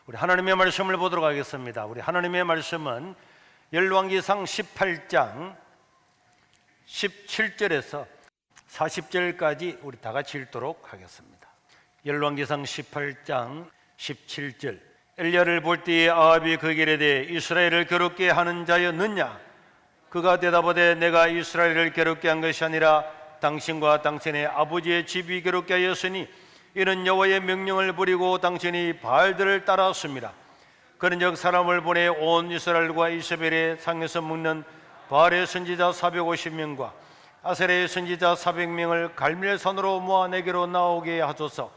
우리 하나님의 말씀을 보도록 하겠습니다. 우리 하나님의 말씀은 열왕기상 18장 17절에서 40절까지 우리 다 같이 읽도록 하겠습니다. 열왕기상 18장 17절. 엘리야를 볼 때에 아합이 그에게 이르되 이스라엘을 괴롭게 하는 자였느냐? 그가 대답하되 내가 이스라엘을 괴롭게 한 것이 아니라 당신과 당신의 아버지의 집이 괴롭게 하였으니 이는 여호와의 명령을 버리고 당신이 바알들을 따랐습니다. 그런즉 사람을 보내 온 이스라엘과 이세벨의 상에서 묵는 바알의 선지자 450명과 아세라의 선지자 400명을 갈멜산으로 모아 내게로 나오게 하소서.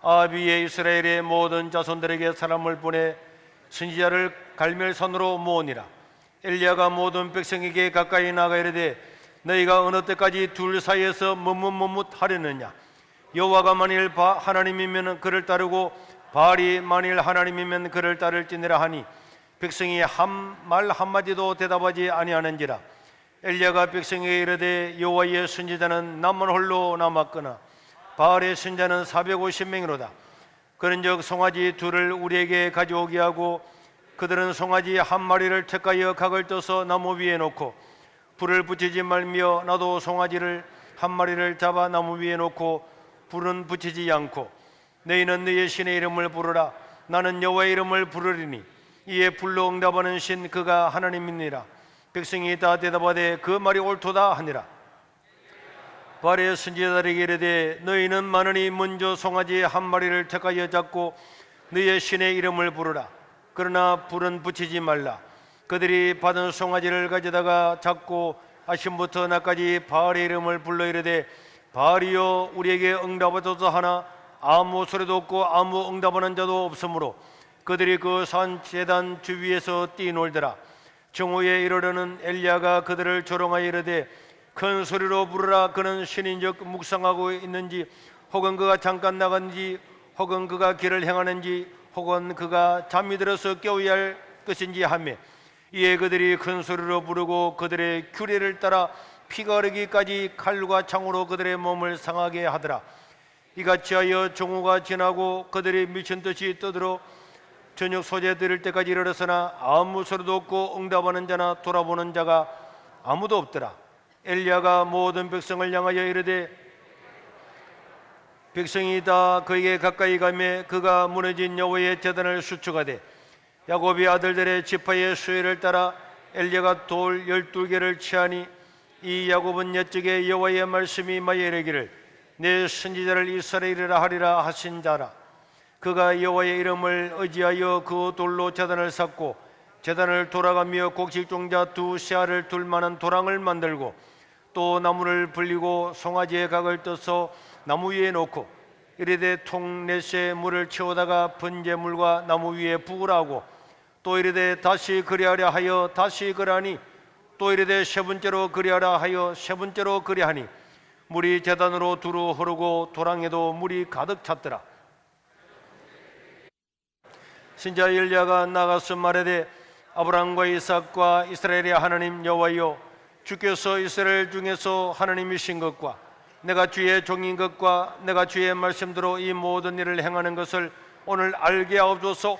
아합이 이스라엘의 모든 자손들에게 사람을 보내 선지자를 갈멜산으로 모으니라. 엘리야가 모든 백성에게 가까이 나가 이르되 너희가 어느 때까지 둘 사이에서 머뭇머뭇하려느냐? 여호와가 만일 하나님이면 그를 따르고 바알이 만일 하나님이면 그를 따를지니라 하니 백성이 한 말 한마디도 대답하지 아니하는지라. 엘리야가 백성에게 이르되 여호와의 선지자는 나만 홀로 남았거나 바알의 선지자는 450명이로다. 그런즉 송아지 둘을 우리에게 가져오게 하고 그들은 송아지 한 마리를 택하여 각을 떠서 나무 위에 놓고 불을 붙이지 말며 나도 송아지를 한 마리를 잡아 나무 위에 놓고 불은 붙이지 않고 너희는 너희의 신의 이름을 부르라. 나는 여호와의 이름을 부르리니 이에 불로 응답하는 신 그가 하나님이니라. 백성이 다 대답하되 그 말이 옳도다 하니라. 바알의 선지자들에게 이르되 너희는 많으니 먼저 송아지 한 마리를 택하여 잡고 너희의 신의 이름을 부르라. 그러나 불은 붙이지 말라. 그들이 받은 송아지를 가져다가 잡고 아침부터 낮까지 바알의 이름을 불러 이르되 바알이여 우리에게 응답하소서 하나 아무 소리도 없고 아무 응답하는 자도 없으므로 그들이 그 산 제단 주위에서 뛰놀더라. 정오에 이르러는 엘리야가 그들을 조롱하여 이르되 큰 소리로 부르라. 그는 신인적 묵상하고 있는지 혹은 그가 잠깐 나간지 혹은 그가 길을 행하는지 혹은 그가 잠이 들어서 깨워야 할 것인지 하며 이에 그들이 큰 소리로 부르고 그들의 규례를 따라 피가 흐르기까지 칼과 창으로 그들의 몸을 상하게 하더라. 이같이 하여 정오가 지나고 그들이 미친 듯이 떠들어 저녁 소재 들을 때까지 이르렀으나 아무 소리도 없고 응답하는 자나 돌아보는 자가 아무도 없더라. 엘리야가 모든 백성을 향하여 이르되 백성이 다 그에게 가까이 가며 그가 무너진 여호와의 제단을 수축하되 야곱의 아들들의 지파의 수혜를 따라 엘리야가 돌 12개를 취하니 이 야곱은 옛적에 여호와의 말씀이 마에 이르기를 내 선지자를 이스라엘이라 하리라 하신 자라. 그가 여호와의 이름을 의지하여 그 돌로 제단을 쌓고 제단을 돌아가며 곡식종자 두 씨알을 둘 만한 도랑을 만들고 또 나무를 불리고 송아지의 각을 떠서 나무 위에 놓고 이르되 통 넷에 물을 채우다가 번제물과 나무 위에 부으라고 또 이르되 다시 그리하려 하여 다시 그리하니 또 이르되 세 번째로 그리하라 하여 세 번째로 그리하니 물이 제단으로 두루 흐르고 도랑에도 물이 가득 찼더라. 선지자 엘리야가 나가서 말하되 아브라함과 이삭과 이스라엘의 하나님 여호와여 주께서 이스라엘 중에서 하나님이신 것과 내가 주의 종인 것과 내가 주의 말씀대로 이 모든 일을 행하는 것을 오늘 알게 하옵소서.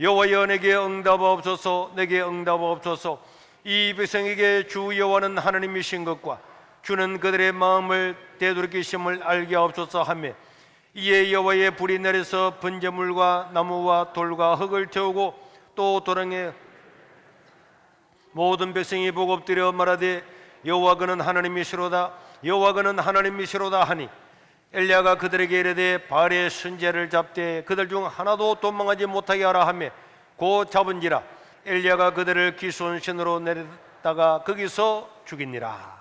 여호와여 내게 응답하옵소서. 내게 응답하옵소서. 이 백성에게 주 여호와는 하나님이신 것과 주는 그들의 마음을 되돌이키심을 알게 하옵소서 하며 이에 여호와의 불이 내려서 번제물과 나무와 돌과 흙을 태우고 또 도랑에 모든 백성이 보고 엎드려 말하되 여호와 그는 하나님이시로다. 여호와 그는 하나님이시로다 하니 엘리야가 그들에게 이르되 바알의 선지자를 잡되 그들 중 하나도 도망하지 못하게 하라 하며 곧 잡은지라. 엘리야가 그들을 기손신으로 내렸다가 거기서 죽이니라.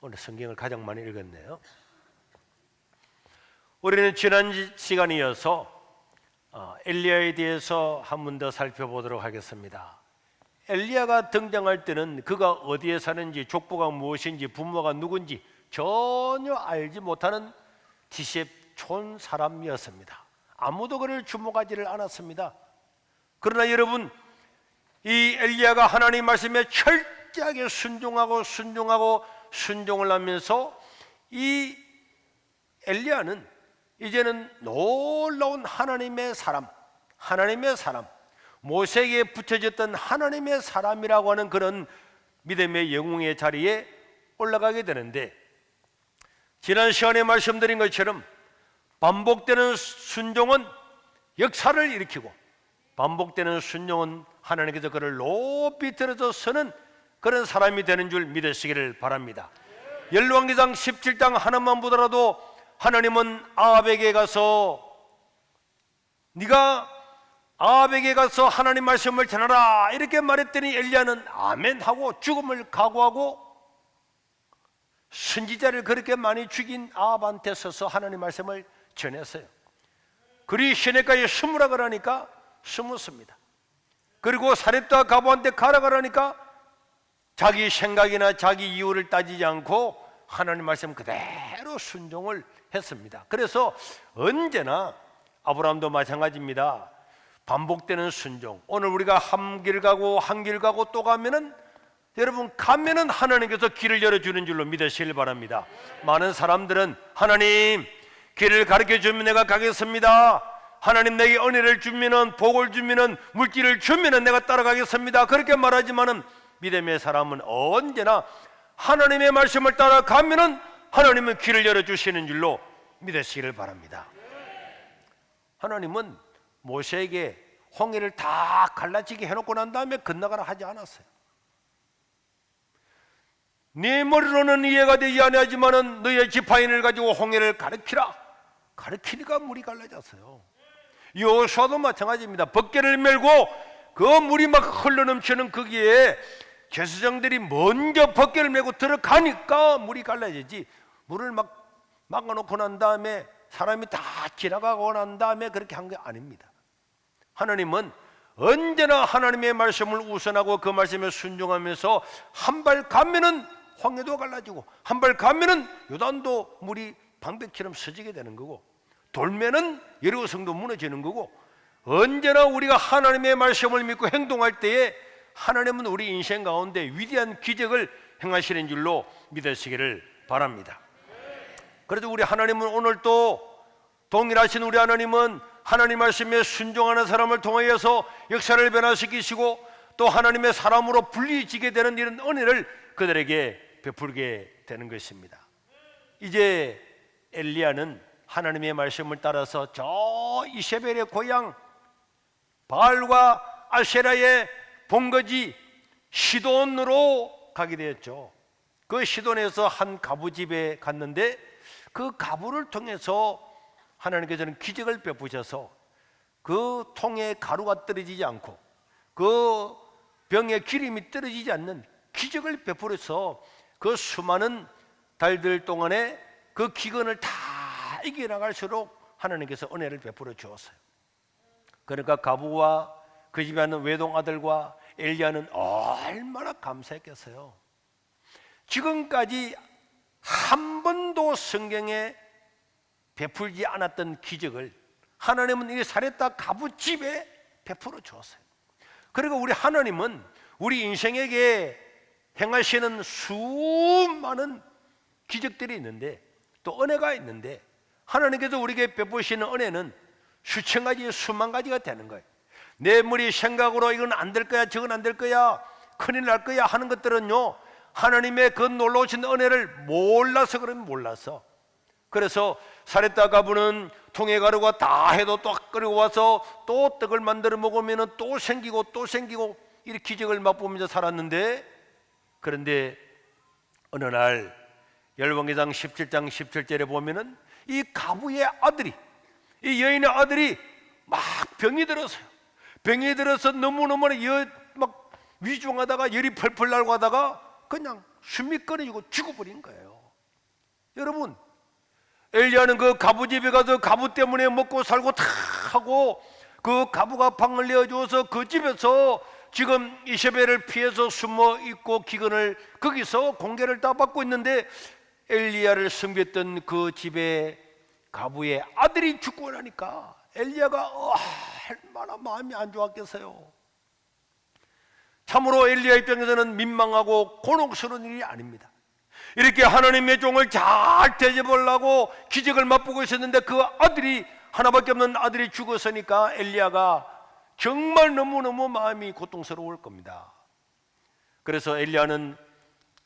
오늘 성경을 가장 많이 읽었네요. 우리는 지난 시간이어서 엘리야에 대해서 한 번 더 살펴보도록 하겠습니다. 엘리야가 등장할 때는 그가 어디에 사는지 족보가 무엇인지 부모가 누군지 전혀 알지 못하는 디셉촌 사람이었습니다. 아무도 그를 주목하지를 않았습니다. 그러나 여러분, 이 엘리야가 하나님 말씀에 철저하게 순종을 하면서 이 엘리야는 이제는 놀라운 하나님의 사람, 모세에게 붙여졌던 하나님의 사람이라고 하는 그런 믿음의 영웅의 자리에 올라가게 되는데, 지난 시간에 말씀드린 것처럼 반복되는 순종은 역사를 일으키고, 반복되는 순종은 하나님께서 그를 높이 들어서 서는 그런 사람이 되는 줄 믿으시기를 바랍니다. 열왕기상 17장 하나만 보더라도 하나님은 아합에게 가서 네가 아합에게 가서 하나님 말씀을 전하라 이렇게 말했더니 엘리야는 아멘 하고 죽음을 각오하고 선지자를 그렇게 많이 죽인 아합한테 서서 하나님 말씀을 전했어요. 그리 시내가에 숨으라 그러니까 숨었습니다. 그리고 사렙다 가부한테 가라 그러니까 자기 생각이나 자기 이유를 따지지 않고 하나님 말씀 그대로 순종을 했습니다. 그래서 언제나 아브라함도 마찬가지입니다. 반복되는 순종. 오늘 우리가 한 길 가고 또 가면은, 여러분 가면은 하나님께서 길을 열어주는 줄로 믿으시길 바랍니다. 많은 사람들은 하나님 길을 가르쳐 주면 내가 가겠습니다, 하나님 내게 은혜를 주면은, 복을 주면은, 물질을 주면은 내가 따라가겠습니다, 그렇게 말하지만은 믿음의 사람은 언제나 하나님의 말씀을 따라가면은 하나님은 길을 열어주시는 줄로 믿으시기를 바랍니다. 하나님은 모세에게 홍해를 다 갈라지게 해놓고 난 다음에 건너가라 하지 않았어요. 네 머리로는 이해가 되지 아니하지만은 너의 지파인을 가지고 홍해를 가르치라. 가르치니까 물이 갈라졌어요. 여호수아도 마찬가지입니다. 벗개를 메고 그 물이 막 흘러넘치는 거기에 제사장들이 먼저 벗개를 메고 들어가니까 물이 갈라지지, 물을 막 막아놓고 난 다음에 사람이 다 지나가고 난 다음에 그렇게 한 게 아닙니다. 하나님은 언제나 하나님의 말씀을 우선하고 그 말씀에 순종하면서 한 발 가면은 홍해도 갈라지고 한 발 가면은 요단도 물이 방백처럼 서지게 되는 거고, 돌면은 여리고성도 무너지는 거고, 언제나 우리가 하나님의 말씀을 믿고 행동할 때에 하나님은 우리 인생 가운데 위대한 기적을 행하시는 줄로 믿으시기를 바랍니다. 그래서 우리 하나님은 오늘 또 동일하신 우리 하나님은 하나님 말씀에 순종하는 사람을 통하여서 역사를 변화시키시고 또 하나님의 사람으로 불리지게 되는 이런 은혜를 그들에게 베풀게 되는 것입니다. 이제 엘리야는 하나님의 말씀을 따라서 저 이세벨의 고향 바알과 아세라의 본거지 시돈으로 가게 되었죠. 그 시돈에서 한 가부 집에 갔는데 그 가부를 통해서 하나님께서는 기적을 베푸셔서 그 통에 가루가 떨어지지 않고 그 병에 기름이 떨어지지 않는 기적을 베풀어서 그 수많은 달들 동안에 그 기근을 다 이겨나갈수록 하나님께서 은혜를 베풀어 주었어요. 그러니까 가부와 그 집에 있는 외동 아들과 엘리야는 얼마나 감사했겠어요. 지금까지 한 번도 성경에 베풀지 않았던 기적을 하나님은 이 사렙다 가부 집에 베풀어 주었어요. 그리고 우리 하나님은 우리 인생에게 행하시는 수많은 기적들이 있는데 또 은혜가 있는데, 하나님께서 우리에게 베푸시는 은혜는 수천 가지 수만 가지가 되는 거예요. 내 머리 생각으로 이건 안 될 거야, 저건 안 될 거야, 큰일 날 거야 하는 것들은요, 하나님의 그 놀라우신 은혜를 몰라서 그러면 몰라서. 그래서 사렙다 가부는 통에 가루가 다 해도 또 끓이고 와서 또 떡을 만들어 먹으면 또 생기고 또 생기고 이렇게 기적을 맛보면서 살았는데, 그런데 어느 날 열왕기상 17장 17절에 보면은 이 가부의 아들이, 이 여인의 아들이 막 병이 들었어요. 병이 들어서 너무너무 막 위중하다가 열이 펄펄 날고 하다가 그냥 숨이 끊어지고 죽어버린 거예요. 여러분, 엘리야는 그 가부 집에 가서 가부 때문에 먹고 살고 다 하고 그 가부가 방을 내어주어서 그 집에서 지금 이세벨을 피해서 숨어 있고 기근을 거기서 공개를 다 받고 있는데, 엘리야를 섬겼던 그 집에 가부의 아들이 죽고 나니까 엘리야가 얼마나 마음이 안 좋았겠어요. 참으로 엘리야 입장에서는 민망하고 곤혹스러운 일이 아닙니다. 이렇게 하나님의 종을 잘 대접하려고 기적을 맛보고 있었는데 그 아들이, 하나밖에 없는 아들이 죽었으니까 엘리야가 정말 너무너무 마음이 고통스러울 겁니다. 그래서 엘리야는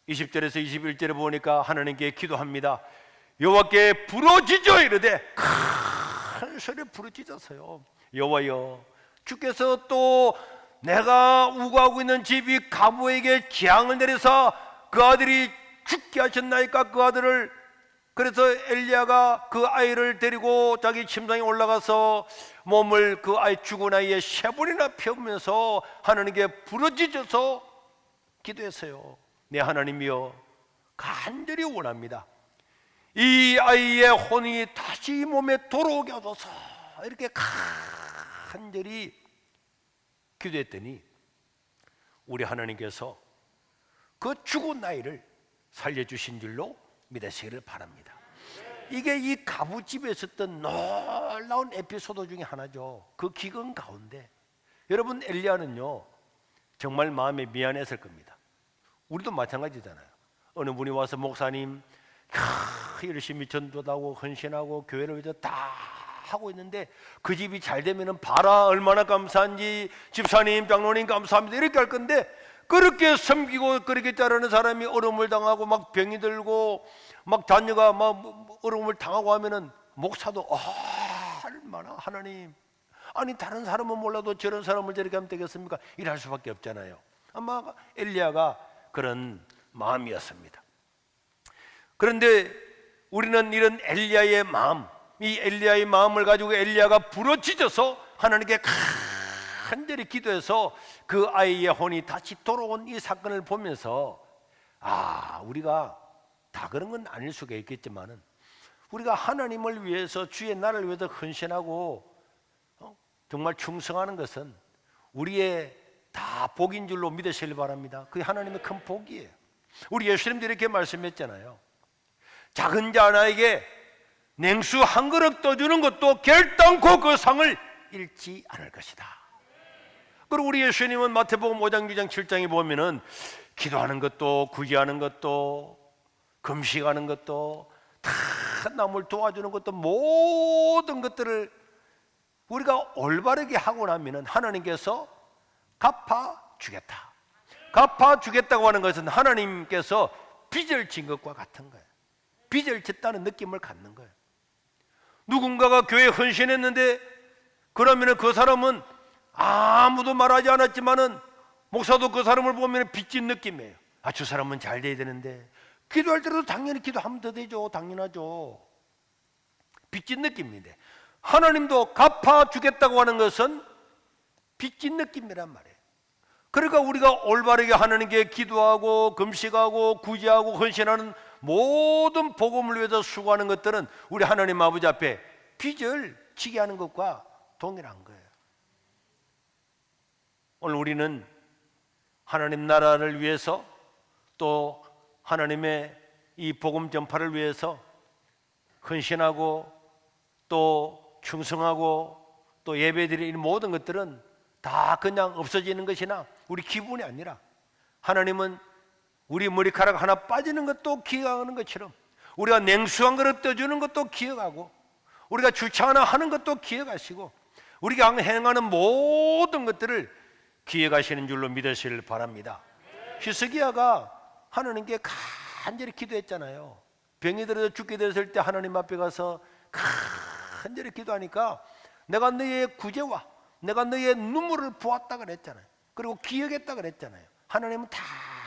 20절에서 21절에 보니까 하나님께 기도합니다. 여호와께 부르짖어 이르되, 큰 소리에 부르짖었어요. 여호와여, 주께서 또 내가 우고하고 있는 집이 가부에게 재앙을 내려서 그 아들이 죽게 하셨나이까? 그 아들을, 그래서 엘리야가 그 아이를 데리고 자기 침상에 올라가서 몸을 그 아이 죽은 아이의 세 번이나 펴면서 하나님께 부르짖어서 기도했어요. 네 하나님이여, 간절히 원합니다. 이 아이의 혼이 다시 몸에 돌아오게 하소서. 이렇게 간절히 기도했더니 우리 하나님께서 그 죽은 아이를 살려주신 줄로 믿으시기를 바랍니다. 이게 이 가부집에 있었던 놀라운 에피소드 중에 하나죠. 그 기근 가운데 여러분, 엘리야는요 정말 마음이 미안했을 겁니다. 우리도 마찬가지잖아요. 어느 분이 와서 목사님 열심히 전도하고 헌신하고 교회를 위해서 다 하고 있는데 그 집이 잘 되면은 봐라 얼마나 감사한지, 집사님 장로님 감사합니다 이렇게 할 건데, 그렇게 섬기고 그렇게 자라는 사람이 어려움을 당하고 막 병이 들고 막 자녀가 막 어려움을 당하고 하면은 목사도 얼마나 하나님, 아니 다른 사람은 몰라도 저런 사람을 저렇게 하면 되겠습니까? 이럴 수밖에 없잖아요. 아마 엘리야가 그런 마음이었습니다. 그런데 우리는 이런 엘리야의 마음, 이 엘리야의 마음을 가지고 엘리야가 부르짖어서 하나님께 간절히 기도해서 그 아이의 혼이 다시 돌아온 이 사건을 보면서, 우리가 다 그런 건 아닐 수가 있겠지만은 우리가 하나님을 위해서, 주의 나라를 위해서 헌신하고 정말 충성하는 것은 우리의 다 복인 줄로 믿으시길 바랍니다. 그게 하나님의 큰 복이에요. 우리 예수님도 이렇게 말씀했잖아요. 작은 자 하나에게 냉수 한 그릇 떠주는 것도 결단코 그 상을 잃지 않을 것이다. 그리고 우리 예수님은 마태복음 5장 6장 7장에 보면은 기도하는 것도, 구제하는 것도, 금식하는 것도, 다 남을 도와주는 것도, 모든 것들을 우리가 올바르게 하고 나면은 하나님께서 갚아주겠다. 갚아주겠다고 하는 것은 하나님께서 빚을 진 것과 같은 거예요. 빚을 졌다는 느낌을 갖는 거예요. 누군가가 교회에 헌신했는데 그러면은 그 사람은 아무도 말하지 않았지만은 목사도 그 사람을 보면 빚진 느낌이에요. 저 사람은 잘 돼야 되는데, 기도할 때도 당연히 기도하면 더 되죠. 당연하죠. 빚진 느낌인데 하나님도 갚아주겠다고 하는 것은 빚진 느낌이란 말이에요. 그러니까 우리가 올바르게 하나님께 기도하고 금식하고 구제하고 헌신하는 모든 복음을 위해서 수고하는 것들은 우리 하나님 아버지 앞에 빚을 지게 하는 것과 동일한 거예요. 오늘 우리는 하나님 나라를 위해서, 또 하나님의 이 복음 전파를 위해서 헌신하고 또 충성하고 또 예배드리는 모든 것들은 다 그냥 없어지는 것이나 우리 기분이 아니라, 하나님은 우리 머리카락 하나 빠지는 것도 기억하는 것처럼, 우리가 냉수 한 그릇 떠주는 것도 기억하고, 우리가 주차 하나 하는 것도 기억하시고, 우리가 행하는 모든 것들을 기억하시는 줄로 믿으시길 바랍니다. 히스기야가 하나님께 간절히 기도했잖아요. 병이 들어서 죽게 됐을 때 하나님 앞에 가서 간절히 기도하니까 내가 너의 구제와 내가 너의 눈물을 보았다 그랬잖아요. 그리고 기억했다 그랬잖아요. 하나님은 다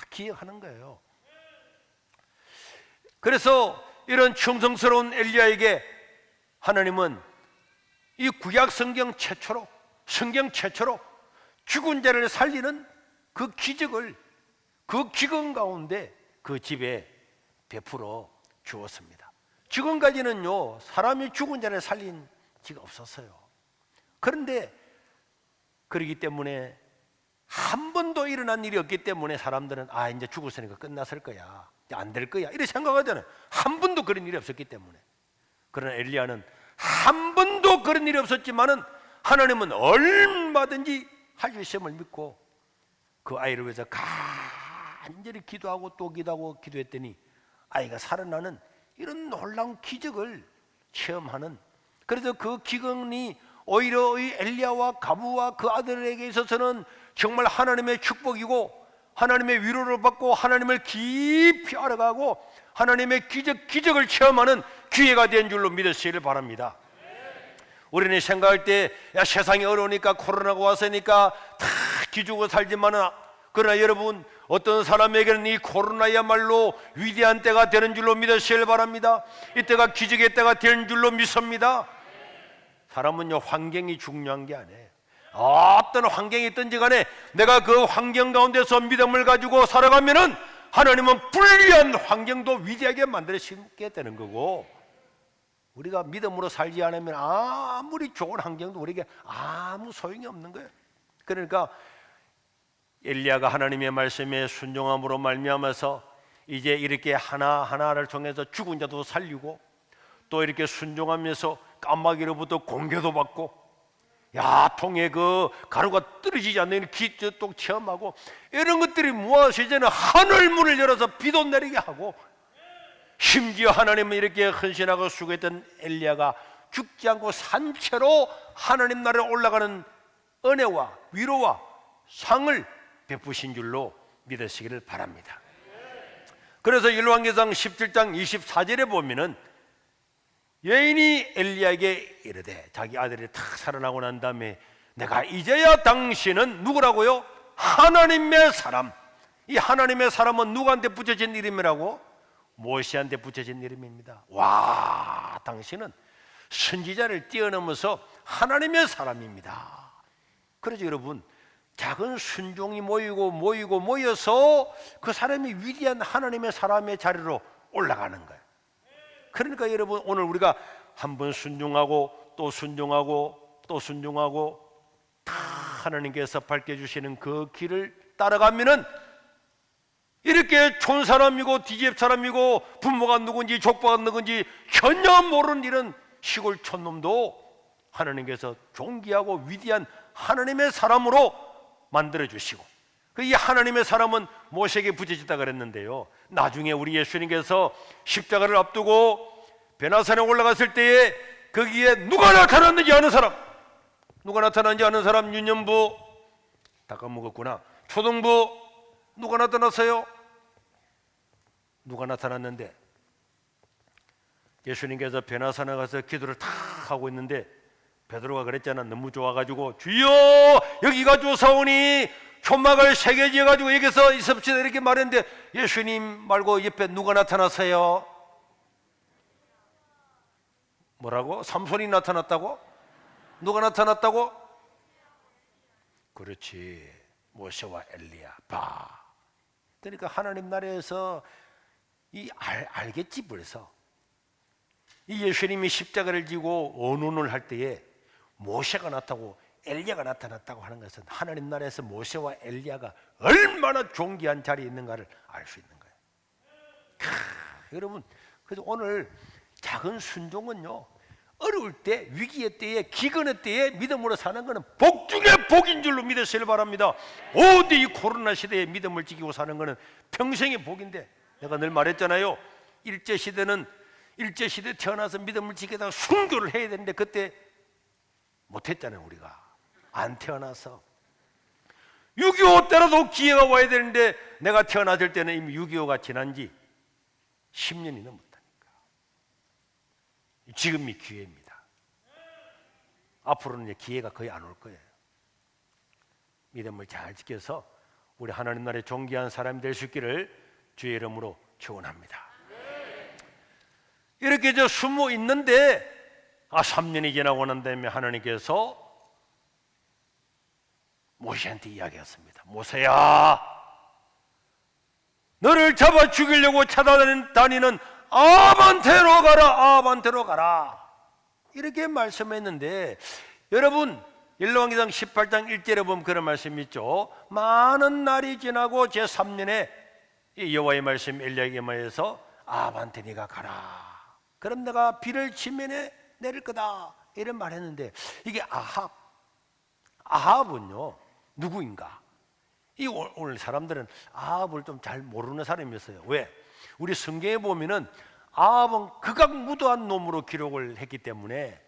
기억하는 거예요. 그래서 이런 충성스러운 엘리야에게 하나님은 이 구약 성경 최초로 죽은 자를 살리는 그 기적을 그 기근 가운데 그 집에 베풀어 주었습니다. 지금까지는요 사람이 죽은 자를 살린 지가 없었어요. 그런데 그렇기 때문에 한 번도 일어난 일이 없기 때문에 사람들은 이제 죽었으니까 끝났을 거야, 안 될 거야 이렇게 생각하잖아요. 한 번도 그런 일이 없었기 때문에. 그러나 엘리야는 한 번도 그런 일이 없었지만은 하나님은 얼마든지 할 수 있음을 믿고 그 아이를 위해서 간절히 기도하고 또 기도하고 기도했더니 아이가 살아나는 이런 놀라운 기적을 체험하는, 그래서 그 기근이 오히려 이 엘리야와 가부와 그 아들에게 있어서는 정말 하나님의 축복이고 하나님의 위로를 받고 하나님을 깊이 알아가고 하나님의 기적을 체험하는 기회가 된 줄로 믿으시기를 바랍니다. 우리는 생각할 때 세상이 어려우니까 코로나가 왔으니까 다 기죽어 살지만은, 그러나 여러분, 어떤 사람에게는 이 코로나야말로 위대한 때가 되는 줄로 믿으시길 바랍니다. 이때가 기적의 때가 되는 줄로 믿습니다. 사람은요, 환경이 중요한 게 아니에요. 어떤 환경이 있든지 간에 내가 그 환경 가운데서 믿음을 가지고 살아가면은 하나님은 불리한 환경도 위대하게 만들어주게 되는 거고, 우리가 믿음으로 살지 않으면 아무리 좋은 환경도 우리에게 아무 소용이 없는 거예요. 그러니까 엘리야가 하나님의 말씀에 순종함으로 말미암아서 이제 이렇게 하나하나를 통해서 죽은 자도 살리고, 또 이렇게 순종하면서 까마귀로부터 공개도 받고, 통에 그 가루가 떨어지지 않는 기적도 체험하고, 이런 것들이 무엇이냐면 하늘 문을 열어서 비도 내리게 하고, 심지어 하나님은 이렇게 헌신하고 수고했던 엘리야가 죽지 않고 산채로 하나님 나라에 올라가는 은혜와 위로와 상을 베푸신 줄로 믿으시기를 바랍니다. 그래서 열왕기상 17장 24절에 보면은 여인이 엘리야에게 이르되, 자기 아들이 탁 살아나고 난 다음에, 내가 이제야 당신은 누구라고요? 하나님의 사람. 이 하나님의 사람은 누구한테 붙여진 이름이라고? 모세한테 붙여진 이름입니다. 와, 당신은 선지자를 뛰어넘어서 하나님의 사람입니다. 그래서 여러분, 작은 순종이 모여서 그 사람이 위대한 하나님의 사람의 자리로 올라가는 거예요. 그러니까 여러분, 오늘 우리가 한번 순종하고 또 순종하고 또 순종하고 다 하나님께서 밝혀주시는 그 길을 따라가면은 이렇게 촌 사람이고 뒤집 사람이고 부모가 누군지 족보가 누군지 전혀 모르는 이런 시골 촌놈도 하나님께서 존귀하고 위대한 하나님의 사람으로 만들어주시고, 이 하나님의 사람은 모세에게 붙여졌다 그랬는데요, 나중에 우리 예수님께서 십자가를 앞두고 베나산에 올라갔을 때에 거기에 누가 나타났는지 아는 사람, 누가 나타났는지 아는 사람? 유년부, 다 까먹었구나. 초등부, 누가 나타났어요? 누가 나타났는데, 예수님께서 베나산에 가서 기도를 탁 하고 있는데 베드로가 그랬잖아. 너무 좋아가지고, 주여 여기가 조사오니 초막을 3개 지어가지고 여기서 있읍시다 이렇게 말했는데, 예수님 말고 옆에 누가 나타났어요? 뭐라고? 삼손이 나타났다고? 누가 나타났다고? 그렇지, 모세와 엘리야. 봐. 그러니까 하나님 나라에서 알겠지. 벌써 이 예수님이 십자가를 지고 언혼을 할 때에 모세가 나타나고 엘리야가 나타났다고 하는 것은 하나님 나라에서 모세와 엘리야가 얼마나 존귀한 자리에 있는가를 알 수 있는 거예요. 여러분, 그래서 오늘 작은 순종은요, 어려울 때, 위기의 때에, 기근의 때에 믿음으로 사는 것은 복 중에 복인 줄로 믿으시길 바랍니다. 어디 이 코로나 시대에 믿음을 지키고 사는 것은 평생의 복인데, 내가 늘 말했잖아요. 일제시대 태어나서 믿음을 지키다가 순교를 해야 되는데 그때 못했잖아요. 우리가 안 태어나서 6.25 때라도 기회가 와야 되는데, 내가 태어났을 때는 이미 6.25가 지난 지 10년이 넘었다니까. 지금이 기회입니다. 앞으로는 이제 기회가 거의 안 올 거예요. 믿음을 잘 지켜서 우리 하나님 나라의 존귀한 사람이 될 수 있기를 주의 이름으로 축원합니다. 이렇게 숨어 있는데 3년이 지나고 난 다음에 하나님께서 모세한테 이야기했습니다. 모세야, 너를 잡아 죽이려고 찾아다니는 아반테로 가라, 아반테로 가라, 이렇게 말씀했는데, 여러분 열왕기상 18장 1절에 보면 그런 말씀이 있죠. 많은 날이 지나고 제3년에 여호와의 말씀 엘리야에게 말해서 아반테 네가 가라, 그럼 내가 비를 지면에 내릴 거다, 이런 말했는데, 이게 아합은요 누구인가? 오늘 사람들은 아합을 좀 잘 모르는 사람이었어요. 왜? 우리 성경에 보면은 아합은 극악무도한 놈으로 기록을 했기 때문에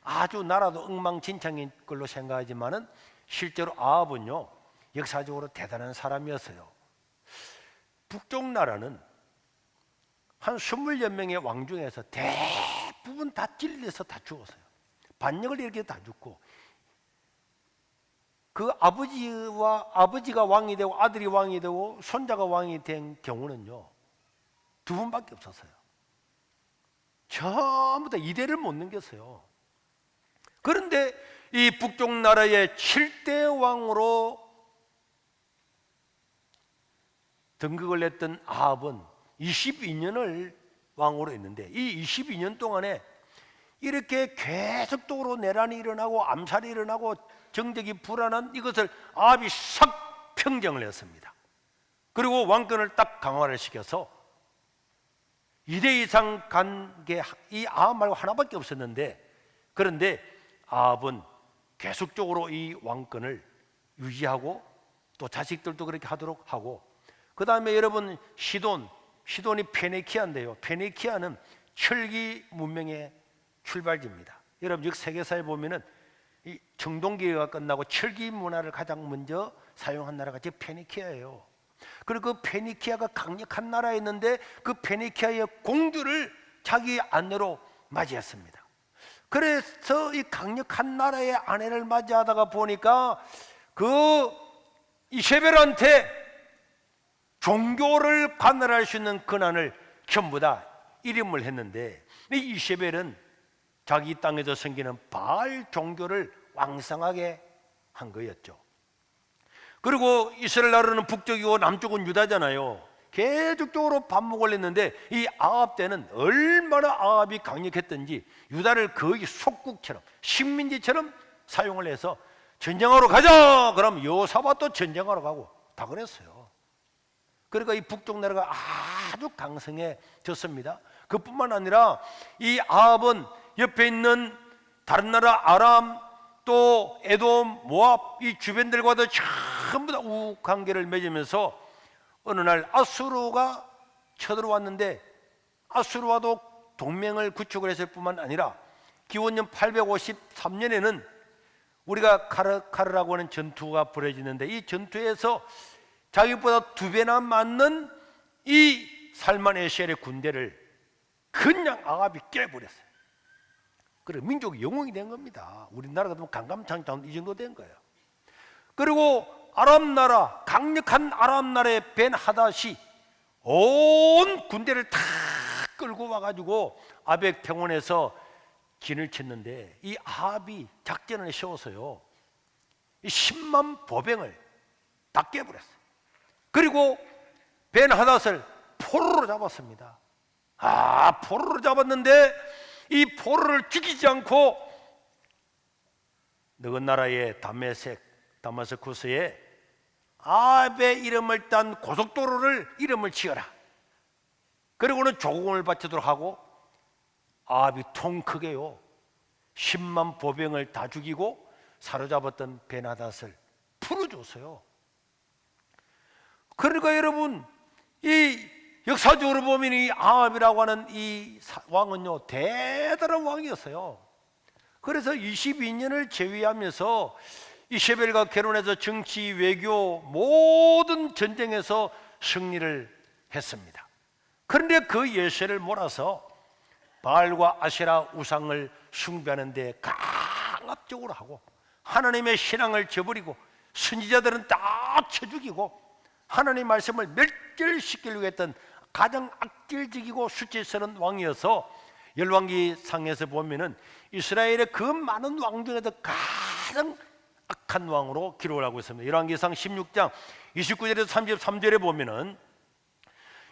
아주 나라도 엉망진창인 걸로 생각하지만은 실제로 아합은요 역사적으로 대단한 사람이었어요. 북쪽 나라는 한 20여 명의 왕 중에서 대부분 다 찔려서 다 죽었어요. 반역을 이렇게 다 죽고, 그 아버지가 왕이 되고 아들이 왕이 되고 손자가 왕이 된 경우는요 두 분밖에 없었어요. 전부 다 이대를 못 넘겼어요. 그런데 이 북쪽 나라의 7대 왕으로 등극을 했던 아합은 22년을 왕으로 했는데, 이 22년 동안에 이렇게 계속적으로 내란이 일어나고 암살이 일어나고 정적이 불안한 이것을 아합이 싹 평정을 했습니다. 그리고 왕권을 딱 강화를 시켜서 2대 이상 간 게 이 아합 말고 하나밖에 없었는데, 그런데 아합은 계속적으로 이 왕권을 유지하고 또 자식들도 그렇게 하도록 하고, 그 다음에 여러분 시돈이 페니키아인데요, 페니키아는 철기 문명의 출발지입니다. 여러분 역 세계사에 보면은 이 청동기가 끝나고 철기 문화를 가장 먼저 사용한 나라가 제 페니키아예요. 그리고 그 페니키아가 강력한 나라였는데 그 페니키아의 공주를 자기 아내로 맞이했습니다. 그래서 이 강력한 나라의 아내를 맞이하다가 보니까 그 이세벨한테 종교를 관할할 수 있는 권한을 전부 다 이름을 했는데, 이 이세벨은 자기 땅에서 생기는 바알 종교를 왕성하게 한 거였죠. 그리고 이스라엘 나라는 북쪽이고 남쪽은 유다잖아요. 계속적으로 반목을 했는데 이 아합 때는 얼마나 아합이 강력했던지 유다를 거의 속국처럼 식민지처럼 사용을 해서 전쟁하러 가자 그러면 여호사밧도 전쟁하러 가고 다 그랬어요. 그러니까 이 북쪽 나라가 아주 강성해졌습니다. 그뿐만 아니라 이 아합은 옆에 있는 다른 나라 아람 또 에돔, 모압 이 주변들과도 전부 다 우호 관계를 맺으면서 어느 날 아수르가 쳐들어왔는데 아수르와도 동맹을 구축을 했을 뿐만 아니라 기원전 853년에는 우리가 카르라고 하는 전투가 벌어지는데, 이 전투에서 자기보다 2배나 많은 이 살만에셀의 군대를 그냥 아합이 깨버렸어요. 그리고 민족이 영웅이 된 겁니다. 우리나라 같으면 강감창창 이 정도 된 거예요. 그리고 아람 나라, 강력한 아람 나라의 벤 하닷이 온 군대를 다 끌고 와가지고 아벡 평원에서 진을 쳤는데, 이 아합이 작전을 세워서요 이 10만 보병을 다 깨버렸어요. 그리고 벤 하닷을 포로로 잡았습니다. 포로로 잡았는데 이 포로를 죽이지 않고 너희 나라의 다메스쿠스에 아합의 이름을 딴 고속도로를 이름을 지어라. 그리고는 조공을 바치도록 하고 아합이 통 크게요 10만 보병을 다 죽이고 사로잡았던 베나닷을 풀어줬어요. 그러니까 여러분 이 역사적으로 보면 이 아합이라고 하는 이 왕은요 대단한 왕이었어요. 그래서 22년을 제위하면서 이세벨과 결혼해서 정치, 외교 모든 전쟁에서 승리를 했습니다. 그런데 그 예세를 몰아서 바알과 아세라 우상을 숭배하는 데 강압적으로 하고 하나님의 신앙을 저버리고 선지자들은 다 쳐 죽이고 하나님 말씀을 멸절시키려고 했던 가장 악질적이고 수치스러운 왕이어서 열왕기 상에서 보면은 이스라엘의 그 많은 왕 중에서 가장 악한 왕으로 기록을 하고 있습니다. 열왕기상 16장 29절에서 33절에 보면은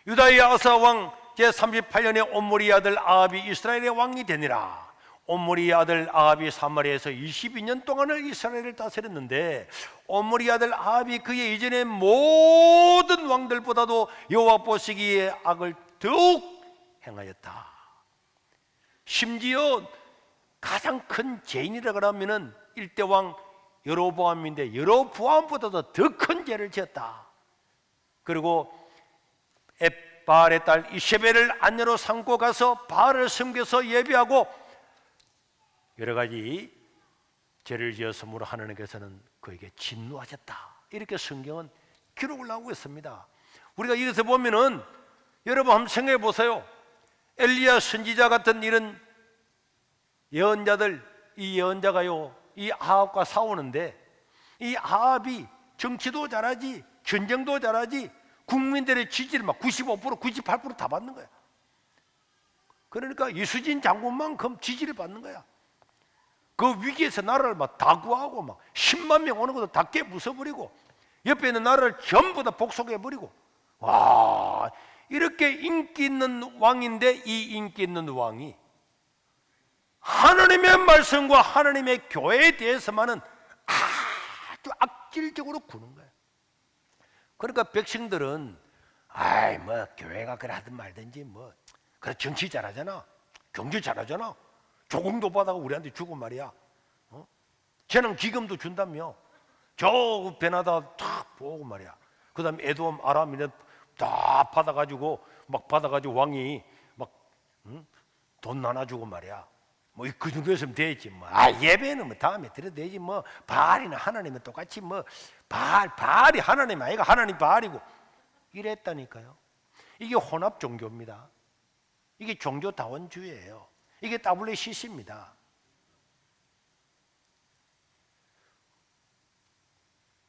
유다의 아사 왕 제38년에 옴므리의 아들 아합이 이스라엘의 왕이 되니라. 옴므리의 아들 아합이 사마리아에서 22년 동안을 이스라엘을 다스렸는데, 옴므리의 아들 아합이 그의 이전의 모든 왕들보다도 여호와 보시기에 악을 더욱 행하였다. 심지어 가장 큰 죄인이라 그러면은 일대왕 여로보암인데 여로보암보다도 더 큰 죄를 지었다. 그리고 바알의 딸 이세벨을 아내로 삼고 가서 바알을 섬겨서 예배하고 여러 가지 죄를 지었으므로 하나님께서는 그에게 진노하셨다. 이렇게 성경은 기록을 하고 있습니다. 우리가 이것을 보면은 여러분 한번 생각해 보세요. 엘리야 선지자 같은 이런 예언자들, 이 예언자가요, 이 아합과 싸우는데 이 아합이 정치도 잘하지, 전쟁도 잘하지, 국민들의 지지를 막 95%, 98%다 받는 거야. 그러니까 이수진 장군만큼 지지를 받는 거야. 그 위기에서 나라를 막 다 구하고 막 10만 명 오는 것도 다 깨부숴버리고 옆에 있는 나라를 전부 다 복속해버리고, 와, 이렇게 인기 있는 왕인데 이 인기 있는 왕이 하나님의 말씀과 하나님의 교회에 대해서만은 아주 악질적으로 구는 거예요. 그러니까 백성들은 아이 뭐 교회가 그래 하든 말든지 뭐 그래 정치 잘하잖아, 경제 잘하잖아, 조공도 받아가 우리한테 주고 말이야, 재능 기금도 준다며, 저 베나다 탁 보고 말이야. 그 다음에 에돔 아람 이런 다 받아가지고 막 받아가지고 왕이 막 돈 나눠주고 말이야. 뭐 그 정도였으면 되지 뭐. 예배는 뭐 다음에 드려도 되지 뭐. 바알이나 하나님은 똑같이 뭐. 바알이 하나님 아이가 하나님 바알이고 이랬다니까요. 이게 혼합 종교입니다. 이게 종교다원주의예요. 이게 WCC입니다.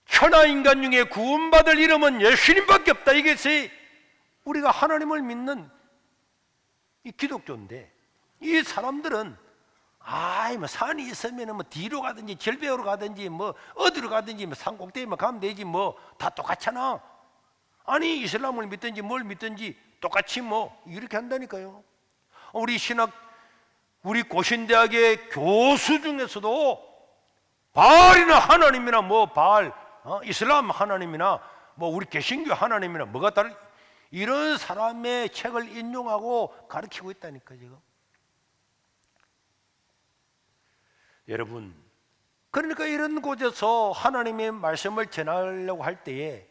천하 인간 중에 구원받을 이름은 예수님밖에 없다. 이것이 우리가 하나님을 믿는 이 기독교인데, 이 사람들은 뭐 산이 있으면 뭐 뒤로 가든지 절벽으로 가든지 뭐 어디로 가든지 뭐 산 꼭대기만 가면 되지 뭐 다 똑같잖아. 아니 이슬람을 믿든지 뭘 믿든지 똑같이 뭐 이렇게 한다니까요. 우리 고신대학의 교수 중에서도 바알이나 하나님이나 뭐 바알, 이슬람 하나님이나 뭐 우리 개신교 하나님이나 뭐가 다른 이런 사람의 책을 인용하고 가르치고 있다니까 지금. 여러분, 그러니까 이런 곳에서 하나님의 말씀을 전하려고 할 때에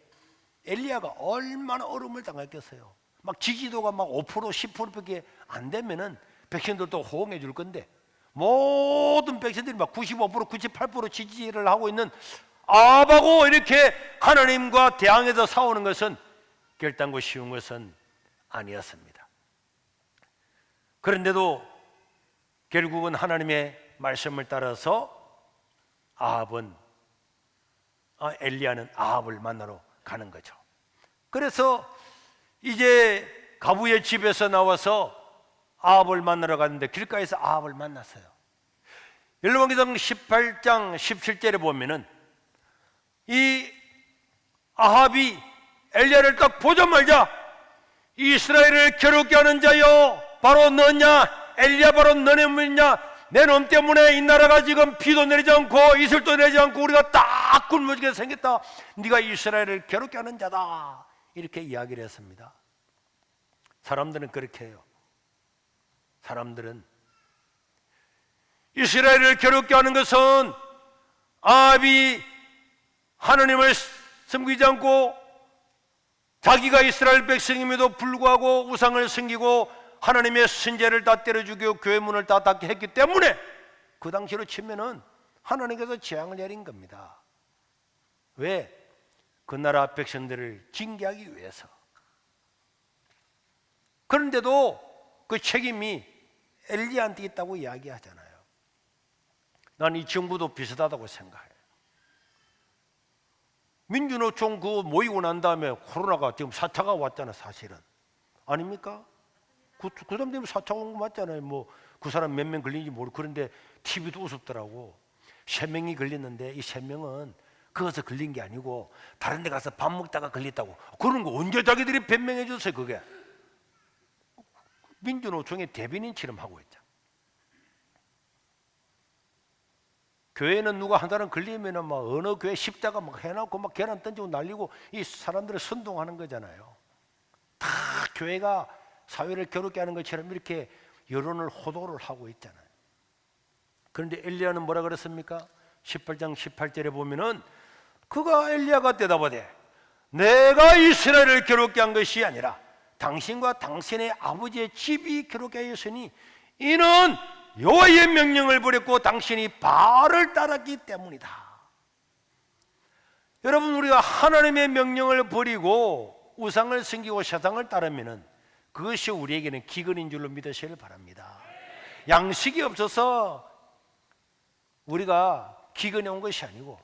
엘리야가 얼마나 어려움을 당했겠어요. 막 지지도가 막 5% 10%밖에 안 되면은 백성들도 호응해 줄 건데, 모든 백성들이 막 95% 98% 지지를 하고 있는 아합하고 이렇게 하나님과 대항해서 싸우는 것은 결단코 쉬운 것은 아니었습니다. 그런데도 결국은 하나님의 말씀을 따라서 엘리야는 아합을 만나러 가는 거죠. 그래서 이제 가부의 집에서 나와서 아합을 만나러 갔는데 길가에서 아합을 만났어요. 열왕기상 18장 17절에 보면은 이 아합이 엘리야를 딱 보자마자 이스라엘을 괴롭게 하는 자여 바로 너냐, 엘리야 바로 너네 뭐냐, 내 놈 때문에 이 나라가 지금 비도 내리지 않고 이슬도 내리지 않고 우리가 딱 굶어지게 생겼다. 네가 이스라엘을 괴롭게 하는 자다. 이렇게 이야기를 했습니다. 사람들은 그렇게 해요. 사람들은 이스라엘을 괴롭게 하는 것은 아합이 하나님을 섬기지 않고 자기가 이스라엘 백성임에도 불구하고 우상을 섬기고 하나님의 선제를 다 때려 죽이고 교회 문을 다 닫게 했기 때문에 그 당시로 치면은 하나님께서 재앙을 내린 겁니다. 왜? 그 나라 백성들을 징계하기 위해서. 그런데도 그 책임이 엘리야한테 있다고 이야기하잖아요. 난 이 정부도 비슷하다고 생각해요. 민주노총 그거 모이고 난 다음에 코로나가 지금 4차가 왔잖아, 사실은. 아닙니까? 그 사람 때문에 4차 온 거 맞잖아요. 뭐 그 사람 몇 명 걸린지 모르고. 그런데 TV도 우습더라고. 3명이 걸렸는데 이 3명은 거기서 걸린 게 아니고 다른 데 가서 밥 먹다가 걸렸다고. 그런 거 언제 자기들이 변명해 줬어요, 그게. 민주노총의 대변인처럼 하고 있죠. 교회는 누가 한 사람 걸리면 막 어느 교회 십자가 막 해놓고 막 계란 던지고 날리고 이 사람들을 선동하는 거잖아요. 다 교회가 사회를 괴롭게 하는 것처럼 이렇게 여론을 호도를 하고 있잖아요. 그런데 엘리야는 뭐라 그랬습니까? 18장 18절에 보면은 엘리야가 대답하되 내가 이스라엘을 괴롭게 한 것이 아니라 당신과 당신의 아버지의 집이 기록되어 있으니 이는 여호와의 명령을 버렸고 당신이 바알을 따랐기 때문이다. 여러분, 우리가 하나님의 명령을 버리고 우상을 섬기고 세상을 따르면 그것이 우리에게는 기근인 줄로 믿으시길 바랍니다. 양식이 없어서 우리가 기근해 온 것이 아니고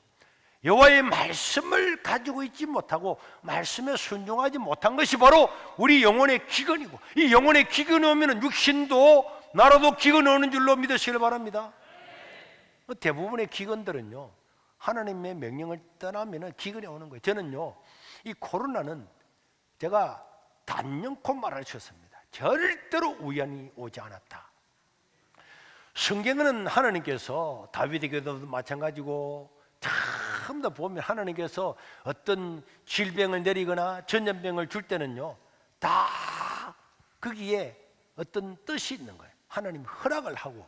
여호와의 말씀을 가지고 있지 못하고 말씀에 순종하지 못한 것이 바로 우리 영혼의 기근이고, 이 영혼의 기근이 오면 육신도 나라도 기근이 오는 줄로 믿으시길 바랍니다. 대부분의 기근들은요, 하나님의 명령을 떠나면 기근이 오는 거예요. 저는요, 이 코로나는 제가 단연코 말할 수 있습니다. 절대로 우연히 오지 않았다. 성경은 하나님께서 다윗에게도 마찬가지고 참 더 보면 하나님께서 어떤 질병을 내리거나 전염병을 줄 때는요, 다 거기에 어떤 뜻이 있는 거예요. 하나님 허락을 하고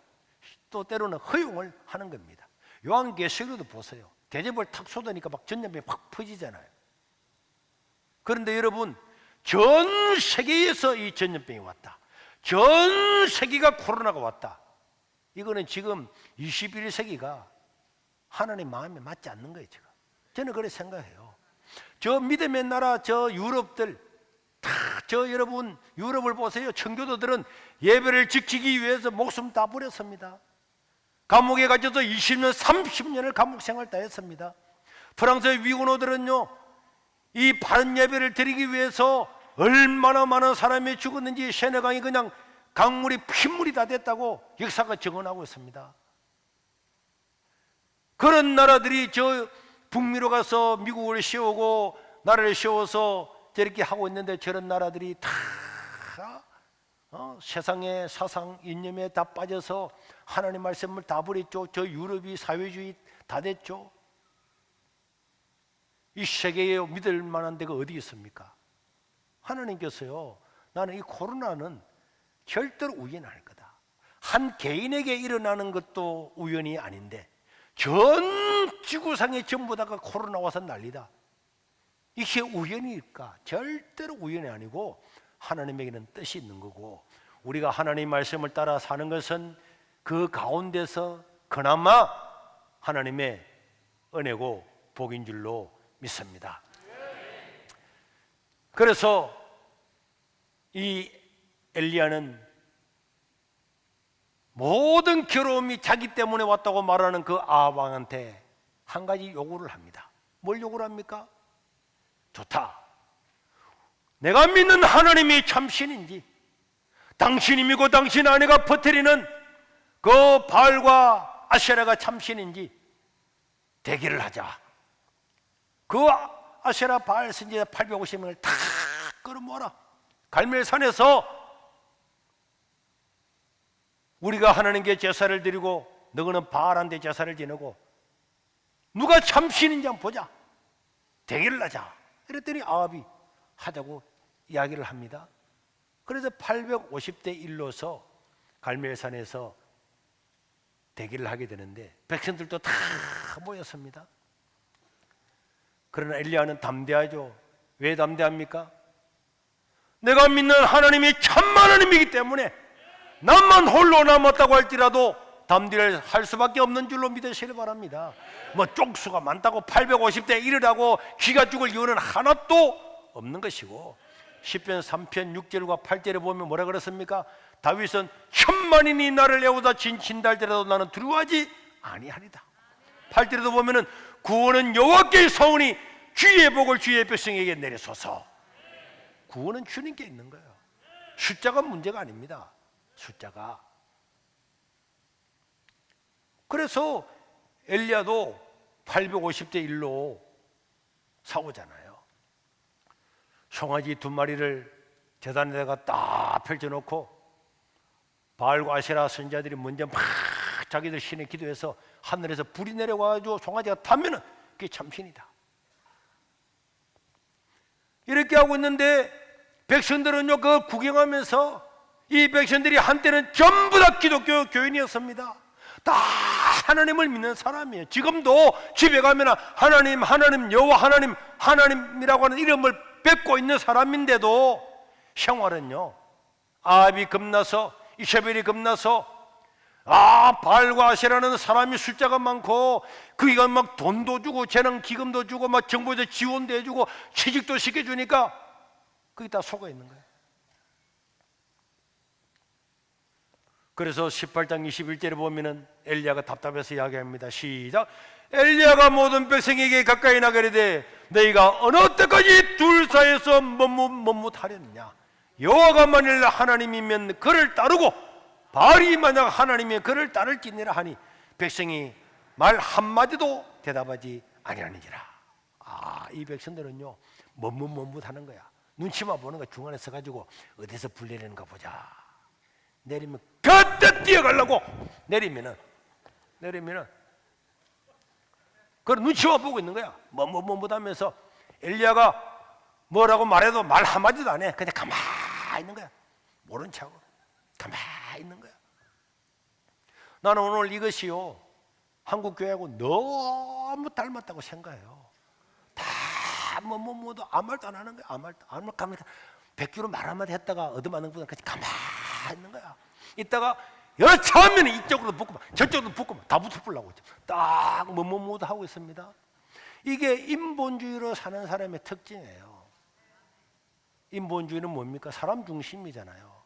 또 때로는 허용을 하는 겁니다. 요한계시록도 보세요. 대접을 탁 쏟으니까 막 전염병이 확 퍼지잖아요. 그런데 여러분, 전 세계에서 이 전염병이 왔다. 전 세계가 코로나가 왔다. 이거는 지금 21세기가 하나님 마음에 맞지 않는 거예요. 지금 저는 그렇게 생각해요. 저 믿음의 나라, 저 유럽들 다, 저 여러분 유럽을 보세요. 청교도들은 예배를 지키기 위해서 목숨 다 버렸습니다. 감옥에 갇혀서 20년, 30년을 감옥 생활 다 했습니다. 프랑스의 위고노들은요, 이 바른 예배를 드리기 위해서 얼마나 많은 사람이 죽었는지 세네강이 그냥 강물이 핏물이 다 됐다고 역사가 증언하고 있습니다. 그런 나라들이 저 북미로 가서 미국을 씌우고 나라를 씌워서 저렇게 하고 있는데, 저런 나라들이 다 세상의 사상 이념에 다 빠져서 하나님 말씀을 다 버렸죠. 저 유럽이 사회주의 다 됐죠. 이 세계에 믿을 만한 데가 어디 있습니까? 하나님께서요, 나는 이 코로나는 절대로 우연이 아닐 거다. 한 개인에게 일어나는 것도 우연이 아닌데 전 지구상에 전부 다가 코로나 와서 난리다. 이게 우연일까? 절대로 우연이 아니고 하나님에게는 뜻이 있는 거고, 우리가 하나님 말씀을 따라 사는 것은 그 가운데서 그나마 하나님의 은혜고 복인 줄로 믿습니다. 그래서 이 엘리야는 모든 괴로움이 자기 때문에 왔다고 말하는 그 아합 왕한테 한 가지 요구를 합니다. 뭘 요구를 합니까? 좋다. 내가 믿는 하나님이 참신인지, 당신이 믿고 당신 아내가 퍼뜨리는 그 바알과 아세라가 참신인지 대기를 하자. 그 아세라 바알 선지자 850명을 다 끌어모아라. 갈멜산에서 우리가 하나님께 제사를 드리고 너희는 바알한테 제사를 지내고 누가 참신인지 한번 보자. 대결을 하자. 이랬더니 아합이 하자고 이야기를 합니다. 그래서 850대 1로서 갈멜산에서 대결을 하게 되는데 백성들도 다 모였습니다. 그러나 엘리야는 담대하죠. 왜 담대합니까? 내가 믿는 하나님이 참만 하나님이기 때문에 남만 홀로 남았다고 할지라도 담대를 할 수밖에 없는 줄로 믿으시길 바랍니다. 뭐 쪽수가 많다고 850대 1이라고 기가 죽을 이유는 하나도 없는 것이고, 시편 3편 6절과 8절에 보면 뭐라 그랬습니까? 다윗은 천만인이 나를 애우다 진친다 할지라도 나는 두려워하지 아니하리다. 8절에도 보면은 구원은 여호와께 사오니 주의 복을 주의 백성에게 내리소서. 구원은 주님께 있는 거예요. 숫자가 문제가 아닙니다. 숫자가. 그래서 엘리야도 850대 1로 싸우잖아요. 송아지 2마리를 제단에다가 딱 펼쳐놓고 바알과 아세라 선지자들이 먼저 막 자기들 신에 기도해서 하늘에서 불이 내려와가지고 송아지가 타면은 그게 참신이다. 이렇게 하고 있는데 백성들은요, 그걸 구경하면서, 이 백성들이 한때는 전부 다 기독교 교인이었습니다. 다 하나님을 믿는 사람이에요. 지금도 집에 가면 하나님, 하나님, 여호와 하나님, 하나님이라고 하는 이름을 뱉고 있는 사람인데도 생활은요, 아합이 겁나서, 이세벨이 겁나서, 바알과 아세라는 사람이 숫자가 많고 그이가 막 돈도 주고 재능 기금도 주고 막 정부에서 지원도 해주고 취직도 시켜주니까 그게 다 속아 있는 거예요. 그래서 18장 21절에 보면은 엘리야가 답답해서 이야기합니다. 시작. 엘리야가 모든 백성에게 가까이 나가리되 너희가 어느 때까지 둘 사이에서 머뭇하렸느냐. 여호와가 만일 하나님이면 그를 따르고 바알이 만약 하나님이 그를 따를지니라 하니 백성이 말 한마디도 대답하지 아니하니라. 이 백성들은요 머뭇하는 거야. 눈치만 보는 거야. 중간에 서가지고 어디서 불 내리는가 보자. 내리면 그때 뛰어가려고 내리면은 그걸 눈치만 보고 있는 거야. 머뭇하면서 엘리야가 뭐라고 말해도 말 한마디도 안 해. 그냥 가만히 있는 거야. 모른 척하고 가만히 있는 거야. 나는 오늘 이것이요 한국 교회하고 너무 닮았다고 생각해요. 다 뭐도 아무 말도 안 하는 거야. 아무 말도 가만히 100km 말 한마디 했다가 얻어맞는 것보다 그냥 가만히 있는 거야. 이따가 여러 차면 이쪽으로 붙고 저쪽으로 붙고 다 붙어보려고 딱 뭐도 하고 있습니다. 이게 인본주의로 사는 사람의 특징이에요. 인본주의는 뭡니까? 사람 중심이잖아요.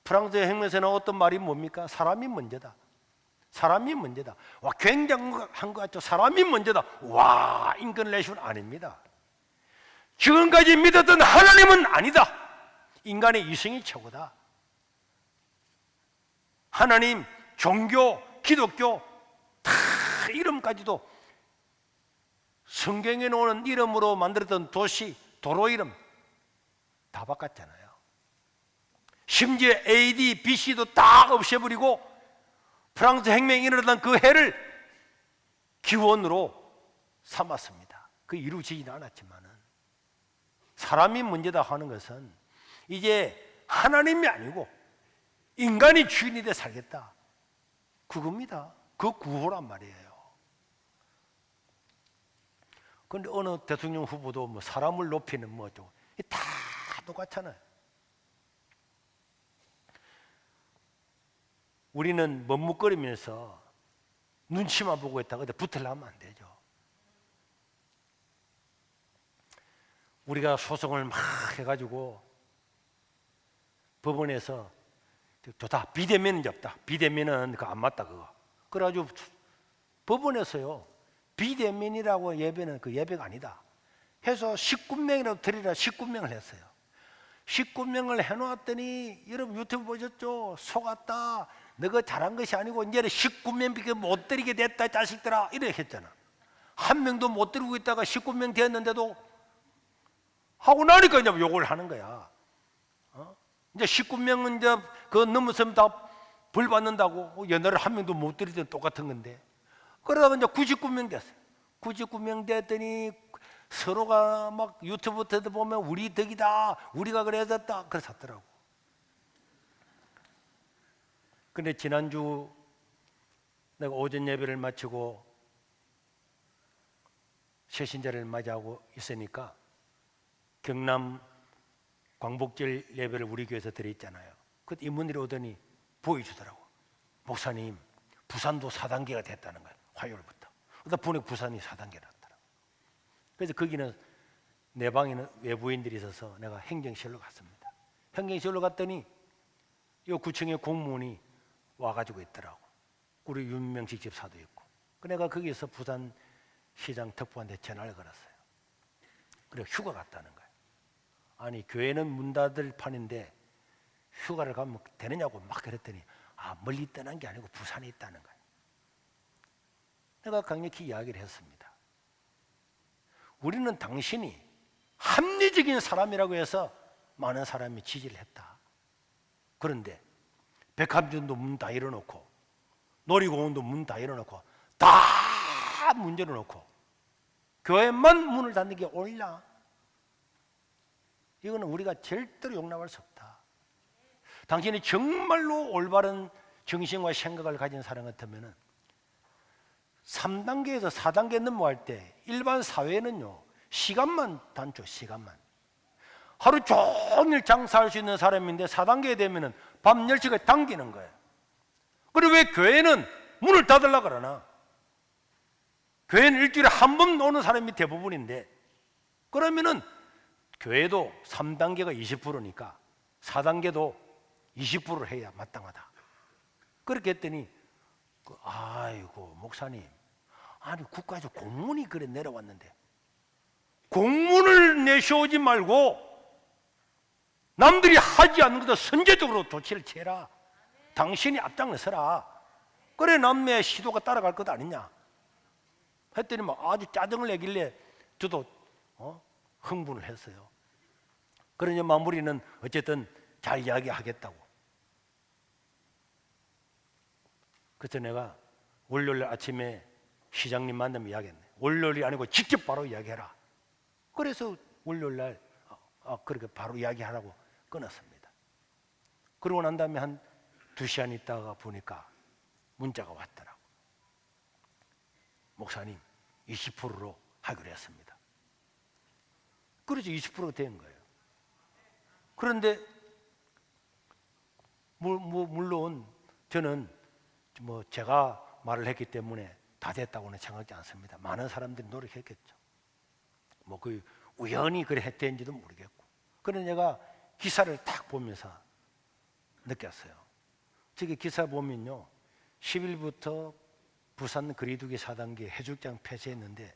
프랑스 혁명에서는 어떤 말이 뭡니까? 사람이 먼저다. 사람이 먼저다. 와, 굉장한 것 같죠? 사람이 먼저다. 와, 인권레이션 아닙니다. 지금까지 믿었던 하나님은 아니다. 인간의 이성이 최고다. 하나님, 종교, 기독교 다 이름까지도 성경에 나오는 이름으로 만들었던 도시, 도로 이름 다 바꿨잖아요. 심지어 AD, BC도 다 없애버리고 프랑스 혁명이 일어났던 그 해를 기원으로 삼았습니다. 그 이루어지지는 않았지만은 사람이 문제다 하는 것은 이제 하나님이 아니고 인간이 주인이 돼 살겠다. 그겁니다. 그 구호란 말이에요. 그런데 어느 대통령 후보도 뭐 사람을 높이는 뭐죠? 다 똑같잖아요. 우리는 머뭇거리면서 눈치만 보고 있다가 근데 붙으려면 안 되죠. 우리가 소송을 막 해가지고 법원에서 좋다. 비대면은 없다. 비대면은 그거 안 맞다 그거. 그래가지고 법원에서요 비대면이라고 예배는 그 예배가 아니다 해서 19명이라도 드리라 19명을 했어요. 19명을 해놓았더니 여러분 유튜브 보셨죠? 속았다. 너가 잘한 것이 아니고 이제는 19명밖에 못 드리게 됐다 자식들아 이렇게 했잖아. 한 명도 못 드리고 있다가 19명 되었는데도 하고 나니까 이제 욕을 하는 거야. 이제 19명은 이제 그 넘어서면 다 벌 받는다고. 옛날에 한 명도 못 드리던 똑같은 건데. 그러다가 이제 99명 됐어요. 99명 됐더니 서로가 막 유튜브 때도 보면 우리 덕이다, 우리가 그래졌다, 그래서 하더라고. 근데 지난주 내가 오전 예배를 마치고 새신자를 맞이하고 있으니까 경남 광복절 예배를 우리 교회에서 드렸잖아요. 그때 이분들이 오더니 보여주더라고. 목사님, 부산도 4단계가 됐다는 거예요. 화요일부터. 그러다 보니까 부산이 4단계라 더라고. 그래서 거기는 내 방에는 외부인들이 있어서 내가 행정실로 갔습니다. 행정실로 갔더니 이 구청의 공무원이 와가지고 있더라고. 우리 윤명식 집사도 있고. 내가 거기서 부산시장 특보한테 전화를 걸었어요. 그래 휴가 갔다는 거예요. 아니 교회는 문 닫을 판인데 휴가를 가면 되느냐고 막 그랬더니 멀리 떠난 게 아니고 부산에 있다는 거예요. 내가 강력히 이야기를 했습니다. 우리는 당신이 합리적인 사람이라고 해서 많은 사람이 지지를 했다. 그런데 백화점도 문 다 열어놓고 놀이공원도 문 다 열어놓고 다 문 열어놓고 교회만 문을 닫는 게 옳냐? 이거는 우리가 절대로 용납할 수 없다. 당신이 정말로 올바른 정신과 생각을 가진 사람 같으면 3단계에서 4단계 넘어갈 때 일반 사회는요 시간만 단축 시간만 하루 종일 장사할 수 있는 사람인데 4단계에 되면은 밤 10시까지 당기는 거예요. 그리고 왜 교회는 문을 닫으려고 그러나? 교회는 일주일에 한 번 오는 사람이 대부분인데, 그러면은 교회도 3단계가 20%니까 4단계도 20%를 해야 마땅하다. 그렇게 했더니 아이고 목사님, 아니 국가에서 공문이 그래 내려왔는데 공문을 내셔오지 말고 남들이 하지 않는 것도 선제적으로 조치를 취해라. 당신이 앞장서라. 그래 남의 시도가 따라갈 것 아니냐 했더니 막 아주 짜증을 내길래 저도 흥분을 했어요. 그러니 마무리는 어쨌든 잘 이야기하겠다고. 그래서 내가 월요일 아침에 시장님 만나면 이야기했네. 월요일이 아니고 직접 바로 이야기해라. 그래서 월요일 날 그렇게 바로 이야기하라고 끊었습니다. 그러고 난 다음에 한 2시간 있다가 보니까 문자가 왔더라고. 목사님 20%로 하기로 했습니다. 그래서 20%가 된 거예요. 그런데 물론 저는 제가 말을 했기 때문에 다 됐다고는 생각하지 않습니다. 많은 사람들이 노력했겠죠. 그 우연히 그래 했는지도 모르겠고. 그래서 제가 기사를 딱 보면서 느꼈어요. 저기 기사 보면요, 10일부터 부산 거리두기 4단계 해수욕장 폐쇄했는데,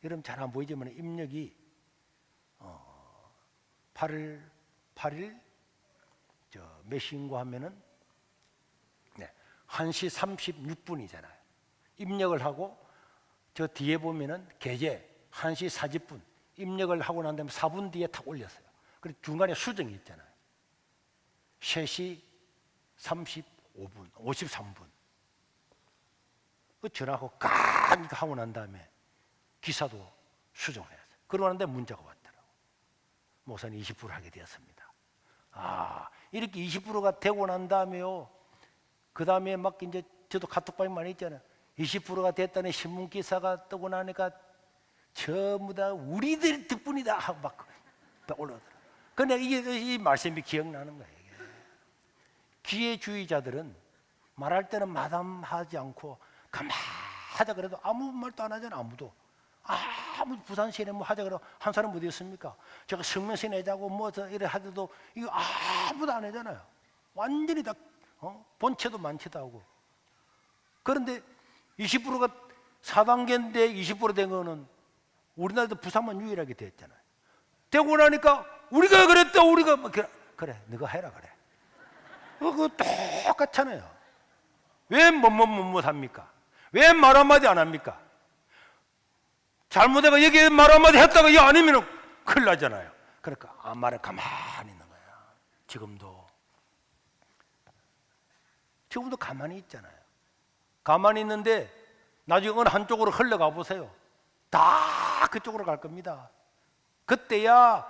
여러분 잘 안 보이지만 입력이 8일 몇 시인고 하면은 1시 36분이잖아요. 입력을 하고 저 뒤에 보면은 게재 1시 40분 입력을 하고 난 다음에 4분 뒤에 탁 올렸어요. 그리고 중간에 수정이 있잖아요. 3시 35분, 53분. 그 전화하고 깍 하고 난 다음에 기사도 수정을 했어요. 그러고 난 다음에 문자가 왔더라고요. 목사님 20% 하게 되었습니다. 이렇게 20%가 되고 난 다음에요. 그 다음에 막 이제 저도 카톡방에 많이 있잖아요. 20%가 됐다는 신문 기사가 뜨고 나니까 전부 다 우리들 덕분이다 하고 막 올라오더라고요. 근데 이 말씀이 기억나는 거예요. 이게. 기회주의자들은 말할 때는 마담하지 않고 가만 하자 그래도 아무 말도 안 하잖아. 아무도 부산시내 하자 그래도 한 사람 어디 있습니까? 제가 성명시 내자고 이래 하더라도 이거 아무도 안 하잖아요. 완전히 다 본체도 많지도 하고. 그런데 20%가 4단계인데 20% 된 거는 우리나라도 부산만 유일하게 됐잖아요. 되고 나니까 우리가 그랬다. 우리가 그래 너가 해라 그래. 그거 똑같잖아요. 왜 합니까? 왜 말 한마디 안 합니까? 잘못해가 여기 말 한마디 했다가 이거 아니면 큰일 나잖아요. 그러니까 말을 가만히 있는 거야. 지금도 가만히 있잖아요. 가만히 있는데 나중에 어느 한쪽으로 흘러가 보세요. 다 그쪽으로 갈 겁니다. 그때야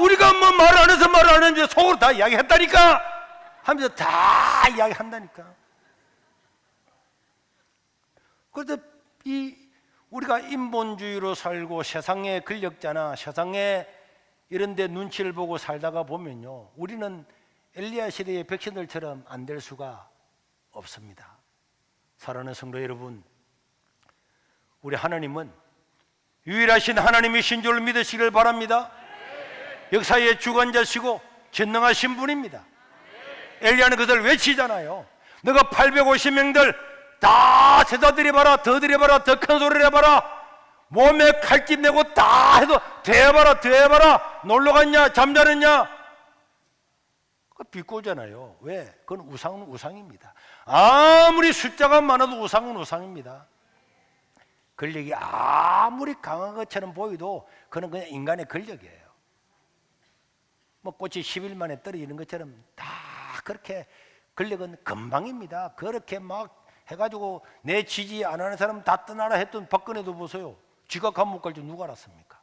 우리가 말 안 해서 말 안 했는데 속으로 다 이야기했다니까 하면서 다 이야기한다니까. 그래서 우리가 인본주의로 살고 세상의 권력자나 세상의 이런 데 눈치를 보고 살다가 보면요, 우리는 엘리야 시대의 백성들처럼 안 될 수가 없습니다. 사랑하는 성도 여러분, 우리 하나님은 유일하신 하나님이신 줄 믿으시길 바랍니다. 역사의 주관자시고 전능하신 분입니다. 엘리야는 그들 외치잖아요. 너가 850명들 다 세다 들여봐라, 더 들여봐라, 더 큰 소리를 해봐라, 몸에 칼집 내고 다 해도 더 해봐라, 놀러 갔냐, 잠자느냐. 그 비꼬잖아요. 왜? 그건 우상은 우상입니다. 아무리 숫자가 많아도 우상은 우상입니다. 권력이 아무리 강한 것처럼 보여도 그건 그냥 인간의 권력이에요. 꽃이 10일 만에 떨어지는 것처럼 다 그렇게 권력은 금방입니다. 그렇게 막 해가지고 내 지지 안 하는 사람 다 떠나라 했던 박근혜도 보세요. 지가 감옥 갈 줄 누가 알았습니까?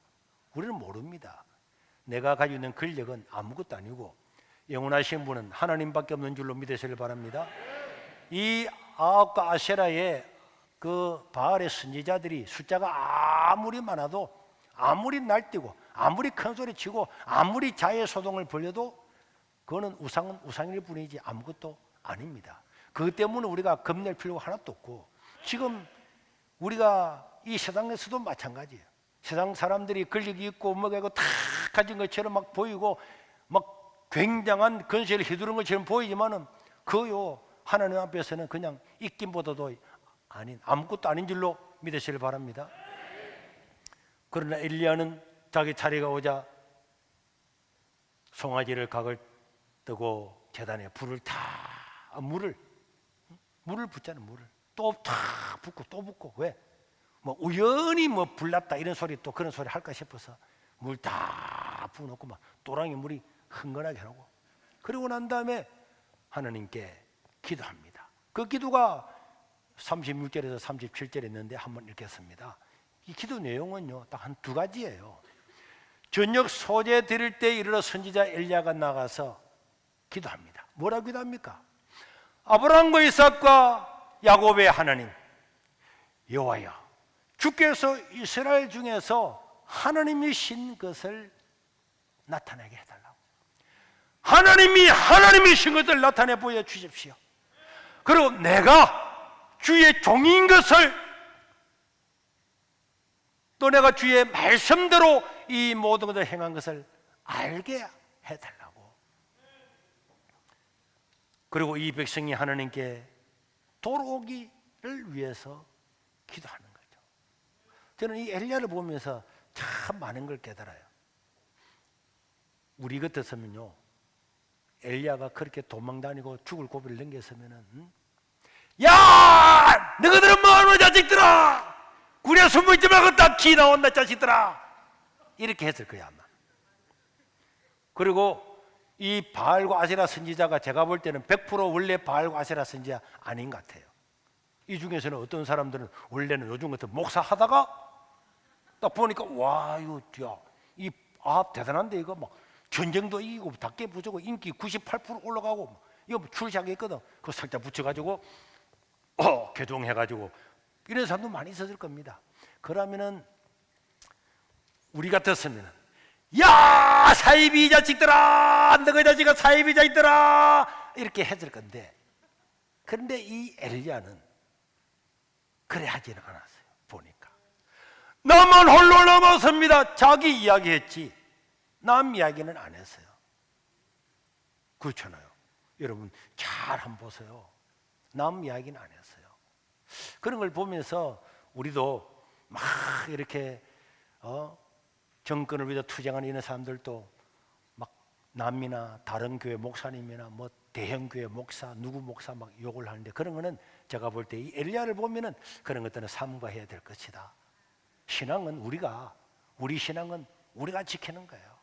우리는 모릅니다. 내가 가지고 있는 권력은 아무것도 아니고 영원하신 분은 하나님밖에 없는 줄로 믿으시길 바랍니다. 이 아합과 아세라의 그 바알의 선지자들이 숫자가 아무리 많아도, 아무리 날뛰고, 아무리 큰 소리 치고 아무리 자해 소동을 벌여도 그거는 우상은 우상일 뿐이지 아무것도 아닙니다. 그것 때문에 우리가 겁낼 필요가 하나도 없고, 지금 우리가 이 세상에서도 마찬가지예요. 세상 사람들이 권력이 있고 뭐가 다 가진 것처럼 막 보이고 막 굉장한 건세를 휘두른 것처럼 보이지만은 그요 하나님 앞에서는 그냥 입김보다도 아닌 아무것도 아닌 줄로 믿으시길 바랍니다. 그러나 엘리야는 자기 차례가 오자 송아지를 각을 뜨고 제단에 불을 물을 붓잖아요. 물을 또 탁 붓고 또 붓고. 왜? 뭐 우연히 뭐 불났다 이런 소리, 또 그런 소리 할까 싶어서 물 다 부어놓고 막 또랑이 물이 흥건하게 하고, 그리고 난 다음에 하나님께 기도합니다. 그 기도가 36절에서 37절에 있는데 한번 읽겠습니다. 이 기도 내용은요 딱 한 두 가지예요. 저녁 소재 드릴 때 이르러 선지자 엘리야가 나가서 기도합니다. 뭐라고 기도합니까? 아브라함과 이삭과 야곱의 하나님 여호와여, 주께서 이스라엘 중에서 하나님이신 것을 나타나게 해달라고. 하나님이신 것을 나타내 보여주십시오. 그리고 내가 주의 종인 것을, 또 내가 주의 말씀대로 이 모든 것을 행한 것을 알게 해달라고. 그리고 이 백성이 하나님께 돌아오기를 위해서 기도하는 거죠. 저는 이 엘리야를 보면서 참 많은 걸 깨달아요. 우리 같았으면요, 엘리야가 그렇게 도망다니고 죽을 고비를 넘겼으면은 야! 너희들은 뭐하는 자식들아! 굴에 숨어있지 말고 딱 기 나온다 자식들아! 이렇게 했을 거야 아마. 그리고 이 바알과 아세라 선지자가 제가 볼 때는 100% 원래 바알과 아세라 선지자 아닌 것 같아요. 이 중에서는 어떤 사람들은 원래는 요즘 같은 목사 하다가 딱 보니까 와 이거 이 대단한데 이거 막 전쟁도 이기고 닭게 부수고 인기 98% 올라가고 이거 뭐 출시하겠거든. 그거 살짝 붙여가지고 개종해가지고 이런 사람도 많이 있었을 겁니다. 그러면은 우리 같았으면은 야 사이비 자식들아, 너희 자식아 사이비 자식들아 이렇게 했을 건데, 그런데 이 엘리야는 그래 하지는 않았어요. 보니까 나만 홀로 남았습니다. 자기 이야기했지 남 이야기는 안 했어요. 그렇잖아요. 여러분 잘 한번 보세요. 남 이야기는 안 했어요. 그런 걸 보면서 우리도 막 이렇게 정권을 위해서 투쟁하는 이런 사람들도 막 남이나 다른 교회 목사님이나 뭐 대형 교회 목사 누구 목사 막 욕을 하는데, 그런 거는 제가 볼 때 이 엘리야를 보면은 그런 것들은 삼가해야 될 것이다. 신앙은 우리 신앙은 우리가 지키는 거예요.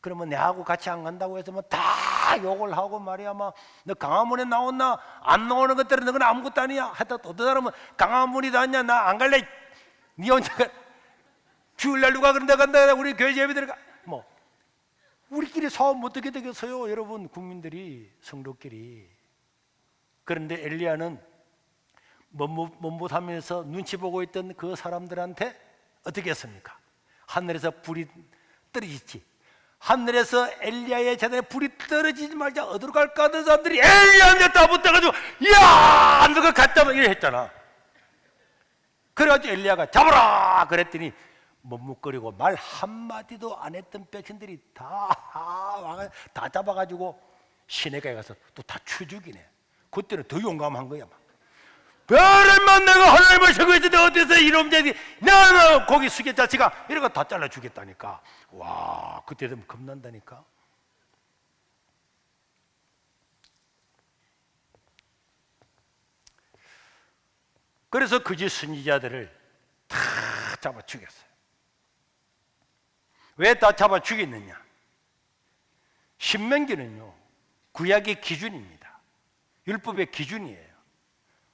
그러면 내하고 같이 안 간다고 해서 뭐 다 욕을 하고 말이야, 막 너 강화문에 나왔나 안 나오는 것들은 너는 아무것도 아니야. 하여튼 어떤 사람은 강화문이 닿냐 나 안 갈래. 니 혼자 주일날 누가 그런데 간다 우리 교회 예배들 가. 뭐 우리끼리 사업 어떻게 되겠어요, 여러분 국민들이 성도끼리. 그런데 엘리야는 못하면서 눈치 보고 있던 그 사람들한테 어떻게 했습니까? 하늘에서 불이 떨어지지. 하늘에서 엘리야의 재단에 불이 떨어지지 말자 어디로 갈까 하던 사람들이 엘리야한테 다 붙어가지고 야 너가 갔다 막 이래 했잖아. 그래가지고 엘리야가 잡아라 그랬더니 머뭇거리고 말 한마디도 안 했던 백성들이 다 잡아가지고 시내가에 가서 또 다 추죽이네. 그때는 더 용감한 거야. 막 별만 내가 하나님을 설거했는데 어디서 이놈 자식이 나는 고기 숙여 자식아 이런 거 다 잘라 주겠다니까. 와 그때 되면 겁난다니까. 그래서 거짓 선지자들을 다 잡아 죽였어요. 왜 다 잡아 죽였느냐? 신명기는요 구약의 기준입니다. 율법의 기준이에요.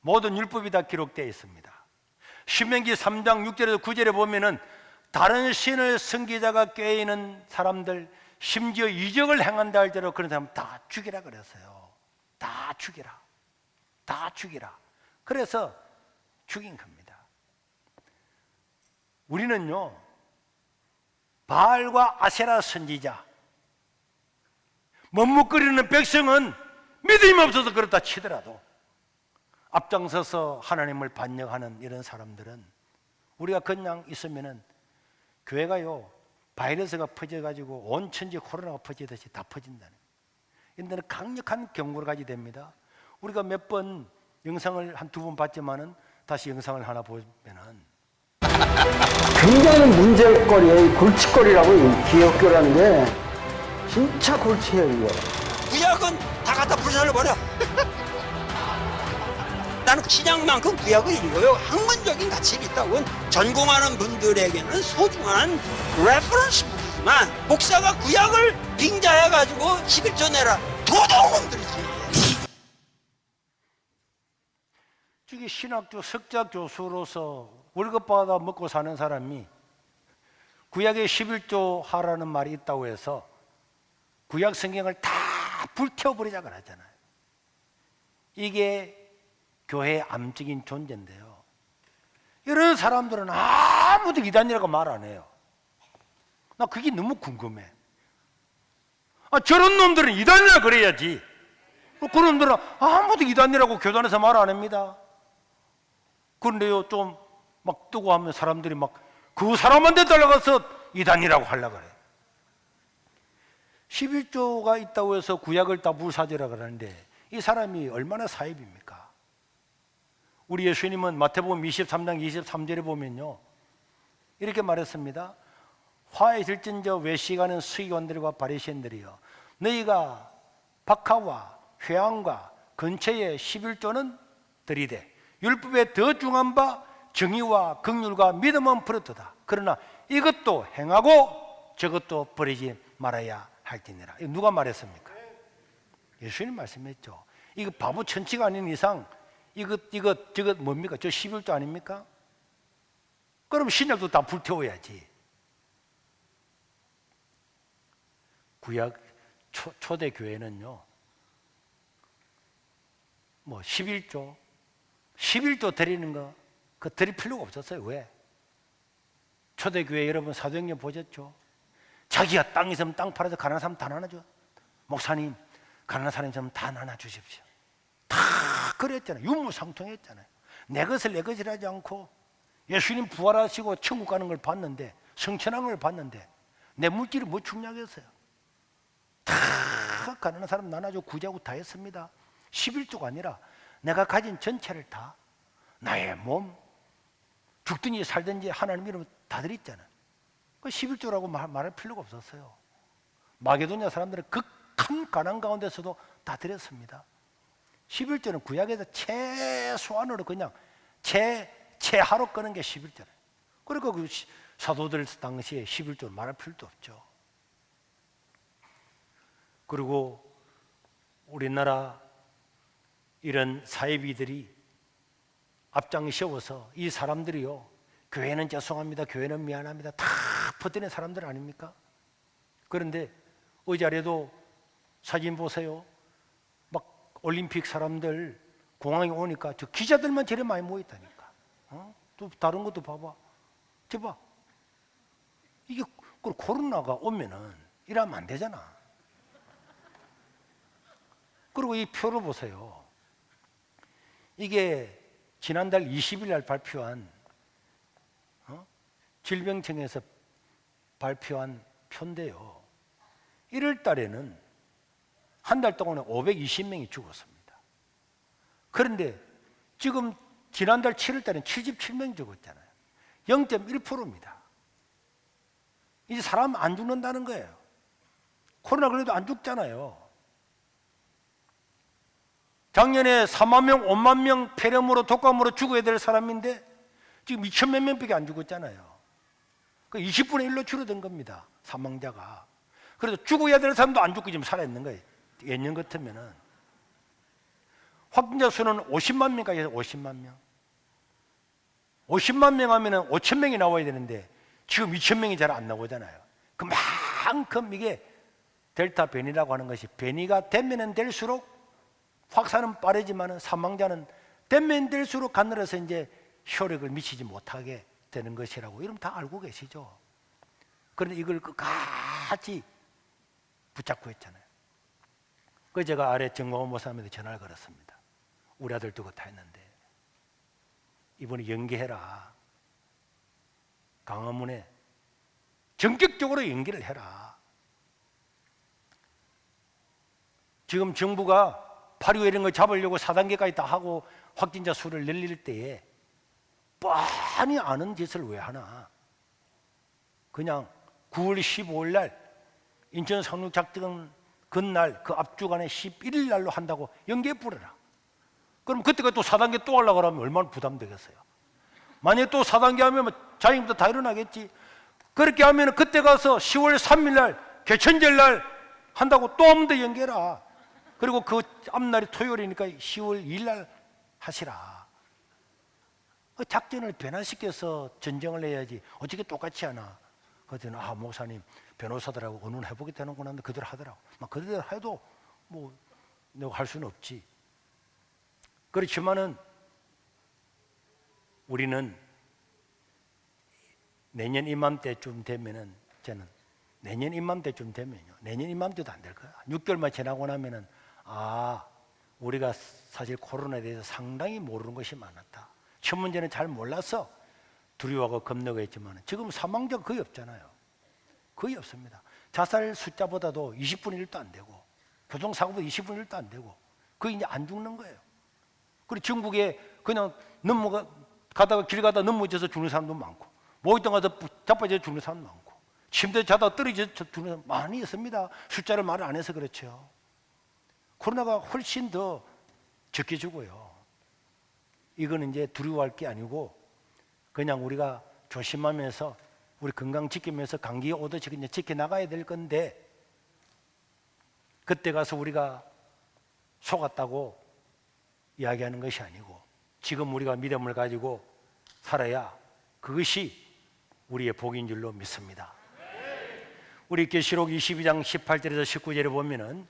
모든 율법이 다 기록되어 있습니다. 신명기 3장 6절에서 9절에 보면은 다른 신을 섬기자가 꾀이는 사람들, 심지어 이적을 행한다 할지라도 그런 사람 다 죽이라 그랬어요. 다 죽이라. 다 죽이라. 그래서 죽인 겁니다. 우리는요 바알과 아세라 선지자, 머뭇거리는 백성은 믿음이 없어서 그렇다 치더라도 앞장서서 하나님을 반역하는 이런 사람들은 우리가 그냥 있으면은 교회가요 바이러스가 퍼져가지고 온 천지에 코로나가 퍼지듯이 다 퍼진다는 거예요. 이런 강력한 경고를 가지게 됩니다. 우리가 몇 번 영상을 한 두 번 봤지만은 다시 영상을 하나 보면은 굉장히 문제거리에 골칫거리라고 이 기독교라는 게 진짜 골치예요 이게. 구약은 다 갖다 부숴버려. 나는 신약만큼 구약을 읽어요. 학문적인 가치가 있다고 전공하는 분들에게는 소중한 레퍼런스 북이지만 목사가 구약을 빙자해가지고 11조 내라 도둑놈들이지. 저기 신학교 석자 교수로서 월급 받아 먹고 사는 사람이 구약에 11조 하라는 말이 있다고 해서 구약 성경을 다 불태워버리자 그러잖아요. 이게 교회의 암적인 존재인데요. 이런 사람들은 아무도 이단이라고 말 안 해요. 나 그게 너무 궁금해. 저런 놈들은 이단이라 그래야지. 그런 놈들은 아무도 이단이라고 교단에서 말 안 합니다. 그런데요, 좀 막 뜨고 하면 사람들이 막 그 사람한테 달려가서 이단이라고 하려고 그래. 11조가 있다고 해서 구약을 다 불사죄라 그러는데 이 사람이 얼마나 사입입니까? 우리 예수님은 마태복음 23장 23절에 보면요 이렇게 말했습니다. 화에 들진저 외식하는 수의관들과 바리새인들이여, 너희가 박하와 회항과 근처에 11조는 들이되 율법에 더 중한 바 정의와 긍휼과 믿음은 버렸도다. 그러나 이것도 행하고 저것도 버리지 말아야 할지니라. 이거 누가 말했습니까? 예수님 말씀했죠. 이거 바보 천치가 아닌 이상 저것 뭡니까? 저 11조 아닙니까? 그럼 신약도 다 불태워야지. 구약 초대 교회는요, 뭐 11조 드리는 거, 그거 드릴 필요가 없었어요. 왜? 초대 교회 여러분 사도행전 보셨죠? 자기가 땅 있으면 땅 팔아서 가난한 사람 다 나눠줘. 목사님, 가난한 사람 있으면 다 나눠주십시오. 다 그랬잖아요. 유무상통했잖아요. 내 것을 내 것이라 하지 않고 예수님 부활하시고 천국 가는 걸 봤는데, 성천한 걸 봤는데 내 물질이 뭐 중요하겠어요? 다 가난한 사람 나눠줘 구제하고 다 했습니다. 11조가 아니라 내가 가진 전체를 다, 나의 몸, 죽든지 살든지 하나님 이름으로 다 드렸잖아요. 그 11조라고 말할 필요가 없었어요. 마게도냐 사람들은 극한 가난 가운데서도 다 드렸습니다. 11조는 구약에서 최소한으로 그냥 최하로 끄는 게 11조예요. 그러니까 그 사도들 당시에 11조를 말할 필요도 없죠. 그리고 우리나라 이런 사이비들이 앞장서서 이 사람들이요, 교회는 죄송합니다, 교회는 미안합니다 다 퍼뜨리는 사람들 아닙니까? 그런데 의자리에도 사진 보세요. 막 올림픽 사람들 공항에 오니까 저 기자들만 제일 많이 모였다니까. 또 다른 것도 봐봐. 저 봐. 이게 코로나가 오면은 이러면 안 되잖아. 그리고 이 표를 보세요. 이게 지난달 20일 날 발표한 질병청에서 발표한 표인데요. 1월 달에는 한 달 동안에 520명이 죽었습니다. 그런데 지금 지난달 7월 달에는 77명이 죽었잖아요. 0.1%입니다. 이제 사람 안 죽는다는 거예요. 코로나 걸려도 안 죽잖아요. 작년에 4만 명, 5만 명 폐렴으로 독감으로 죽어야 될 사람인데 지금 2천몇 명밖에 안 죽었잖아요. 그 20분의 1로 줄어든 겁니다. 사망자가. 그래서 죽어야 될 사람도 안 죽고 지금 살아있는 거예요. 예년 같으면은. 확진자 수는 50만 명까지 해서 50만 명. 50만 명 하면은 5천 명이 나와야 되는데 지금 2천 명이 잘 안 나오잖아요. 그만큼 이게 델타 변이라고 하는 것이 변이가 되면은 될수록 확산은 빠르지만은 사망자는 되면 될수록 가늘어서 이제 효력을 미치지 못하게 되는 것이라고 여러분 다 알고 계시죠? 그런데 이걸 끝까지 붙잡고 있잖아요. 그래서 제가 아래 정광훈 목사님한테 전화를 걸었습니다. 우리 아들 두고 다 했는데 이번에 연기해라. 강화문에 전격적으로 연기를 해라. 지금 정부가 8.25 이런 거 잡으려고 4단계까지 다 하고 확진자 수를 늘릴 때에 뻔히 아는 짓을 왜 하나. 그냥 9월 15일 날 인천 상륙작전 그날 그 앞주간에 11일 날로 한다고 연기해 뿌려라. 그럼 그때가 또 4단계 또 하려고 하면 얼마나 부담되겠어요. 만약에 또 4단계 하면 자영업도 다 일어나겠지. 그렇게 하면 그때 가서 10월 3일 날 개천절 날 한다고 또 한 번 더 연기해라. 그리고 그 앞날이 토요일이니까 10월 2일 날 하시라. 그 작전을 변화시켜서 전쟁을 해야지 어떻게 똑같이 하나. 그랬더니 목사님 변호사들하고 의논해보겠다는구나 하는데 그대로 하더라고. 막 그대로 해도 뭐 내가 할 수는 없지. 그렇지만은 우리는 내년 이맘때쯤 되면은 저는 내년 이맘때쯤 되면요. 내년 이맘때도 안 될 거야. 6개월만 지나고 나면은 우리가 사실 코로나에 대해서 상당히 모르는 것이 많았다. 첫 문제는 잘 몰라서 두려워하고 겁내고 했지만 지금 사망자가 거의 없잖아요. 거의 없습니다. 자살 숫자보다도 20분의 1도 안 되고 교통사고보다 20분의 1도 안 되고 그게 이제 안 죽는 거예요. 그리고 중국에 그냥 가다가 길 가다 넘어져서 죽는 사람도 많고 모기장 가서 자빠져 죽는 사람도 많고 침대에 자다가 떨어져서 죽는 사람 많이 있습니다. 숫자를 말을 안 해서 그렇죠. 코로나가 훨씬 더 적게 죽어요. 이거는 이제 두려워할 게 아니고 그냥 우리가 조심하면서 우리 건강 지키면서 감기 오듯이 그냥 지켜나가야 될 건데 그때 가서 우리가 속았다고 이야기하는 것이 아니고 지금 우리가 믿음을 가지고 살아야 그것이 우리의 복인 줄로 믿습니다. 우리 계시록 22장 18절에서 19절에 보면은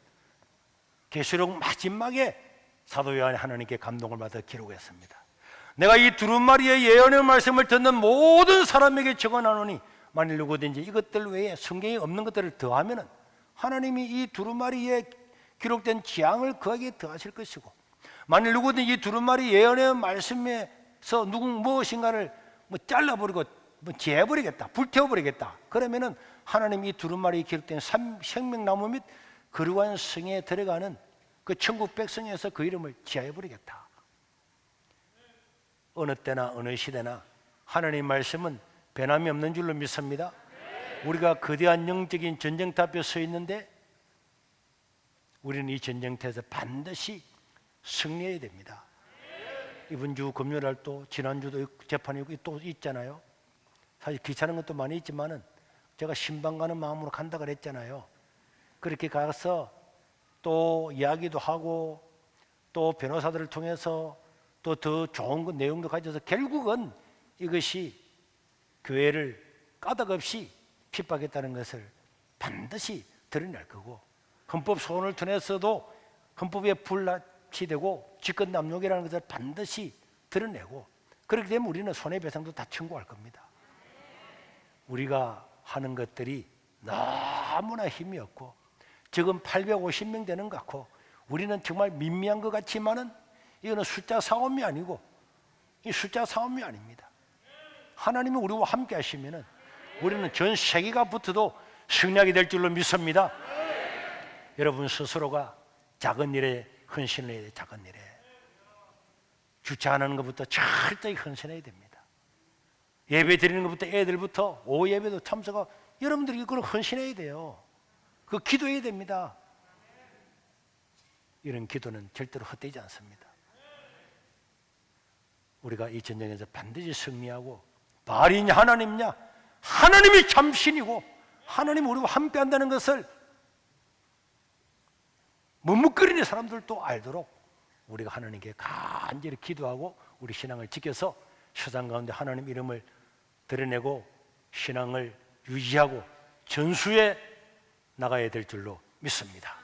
계시록 마지막에 사도 요한이 하나님께 감동을 받아 기록했습니다. 내가 이 두루마리의 예언의 말씀을 듣는 모든 사람에게 적어나노니 만일 누구든지 이것들 외에 성경에 없는 것들을 더하면은 하나님이 이 두루마리에 기록된 재앙을 그에게 더하실 것이고 만일 누구든지 이 두루마리 예언의 말씀에서 무엇인가를 잘라버리고 재버리겠다, 불태워버리겠다. 그러면은 하나님이 이 두루마리에 기록된 생명나무 및 거룩한 성에 들어가는 그 천국 백성에서 그 이름을 제해버리겠다. 어느 때나 어느 시대나 하나님의 말씀은 변함이 없는 줄로 믿습니다. 우리가 거대한 영적인 전쟁터 앞에 서 있는데 우리는 이 전쟁터에서 반드시 승리해야 됩니다. 이번 주 금요일 날 또 지난주도 재판이 또 있잖아요. 사실 귀찮은 것도 많이 있지만은 제가 신방 가는 마음으로 간다 그랬잖아요. 그렇게 가서 또 이야기도 하고 또 변호사들을 통해서 또 더 좋은 내용도 가져서 결국은 이것이 교회를 까닭없이 핍박했다는 것을 반드시 드러낼 거고 헌법 소원을 통해서도 헌법에 불합치 되고 직권남용이라는 것을 반드시 드러내고 그렇게 되면 우리는 손해배상도 다 청구할 겁니다. 우리가 하는 것들이 너무나 힘이 없고 지금 850명 되는 것 같고 우리는 정말 민미한 것 같지만은 이거는 숫자 싸움이 아니고 이 숫자 싸움이 아닙니다. 하나님이 우리와 함께 하시면은 우리는 전 세계가 붙어도 승리하게 될 줄로 믿습니다. 여러분 스스로가 작은 일에 헌신을 해야 돼요. 작은 일에 주차 안 하는 것부터 철저히 헌신해야 됩니다. 예배 드리는 것부터 애들부터 오후 예배도 참석하고 여러분들이 그걸 헌신해야 돼요. 그 기도해야 됩니다. 이런 기도는 절대로 헛되지 않습니다. 우리가 이 전쟁에서 반드시 승리하고 바알이냐 하나님이냐 하나님이 참 신이고 하나님이 우리와 함께 한다는 것을 머뭇거리는 사람들도 알도록 우리가 하나님께 간절히 기도하고 우리 신앙을 지켜서 세상 가운데 하나님 이름을 드러내고 신앙을 유지하고 전수해 나가야 될 줄로 믿습니다.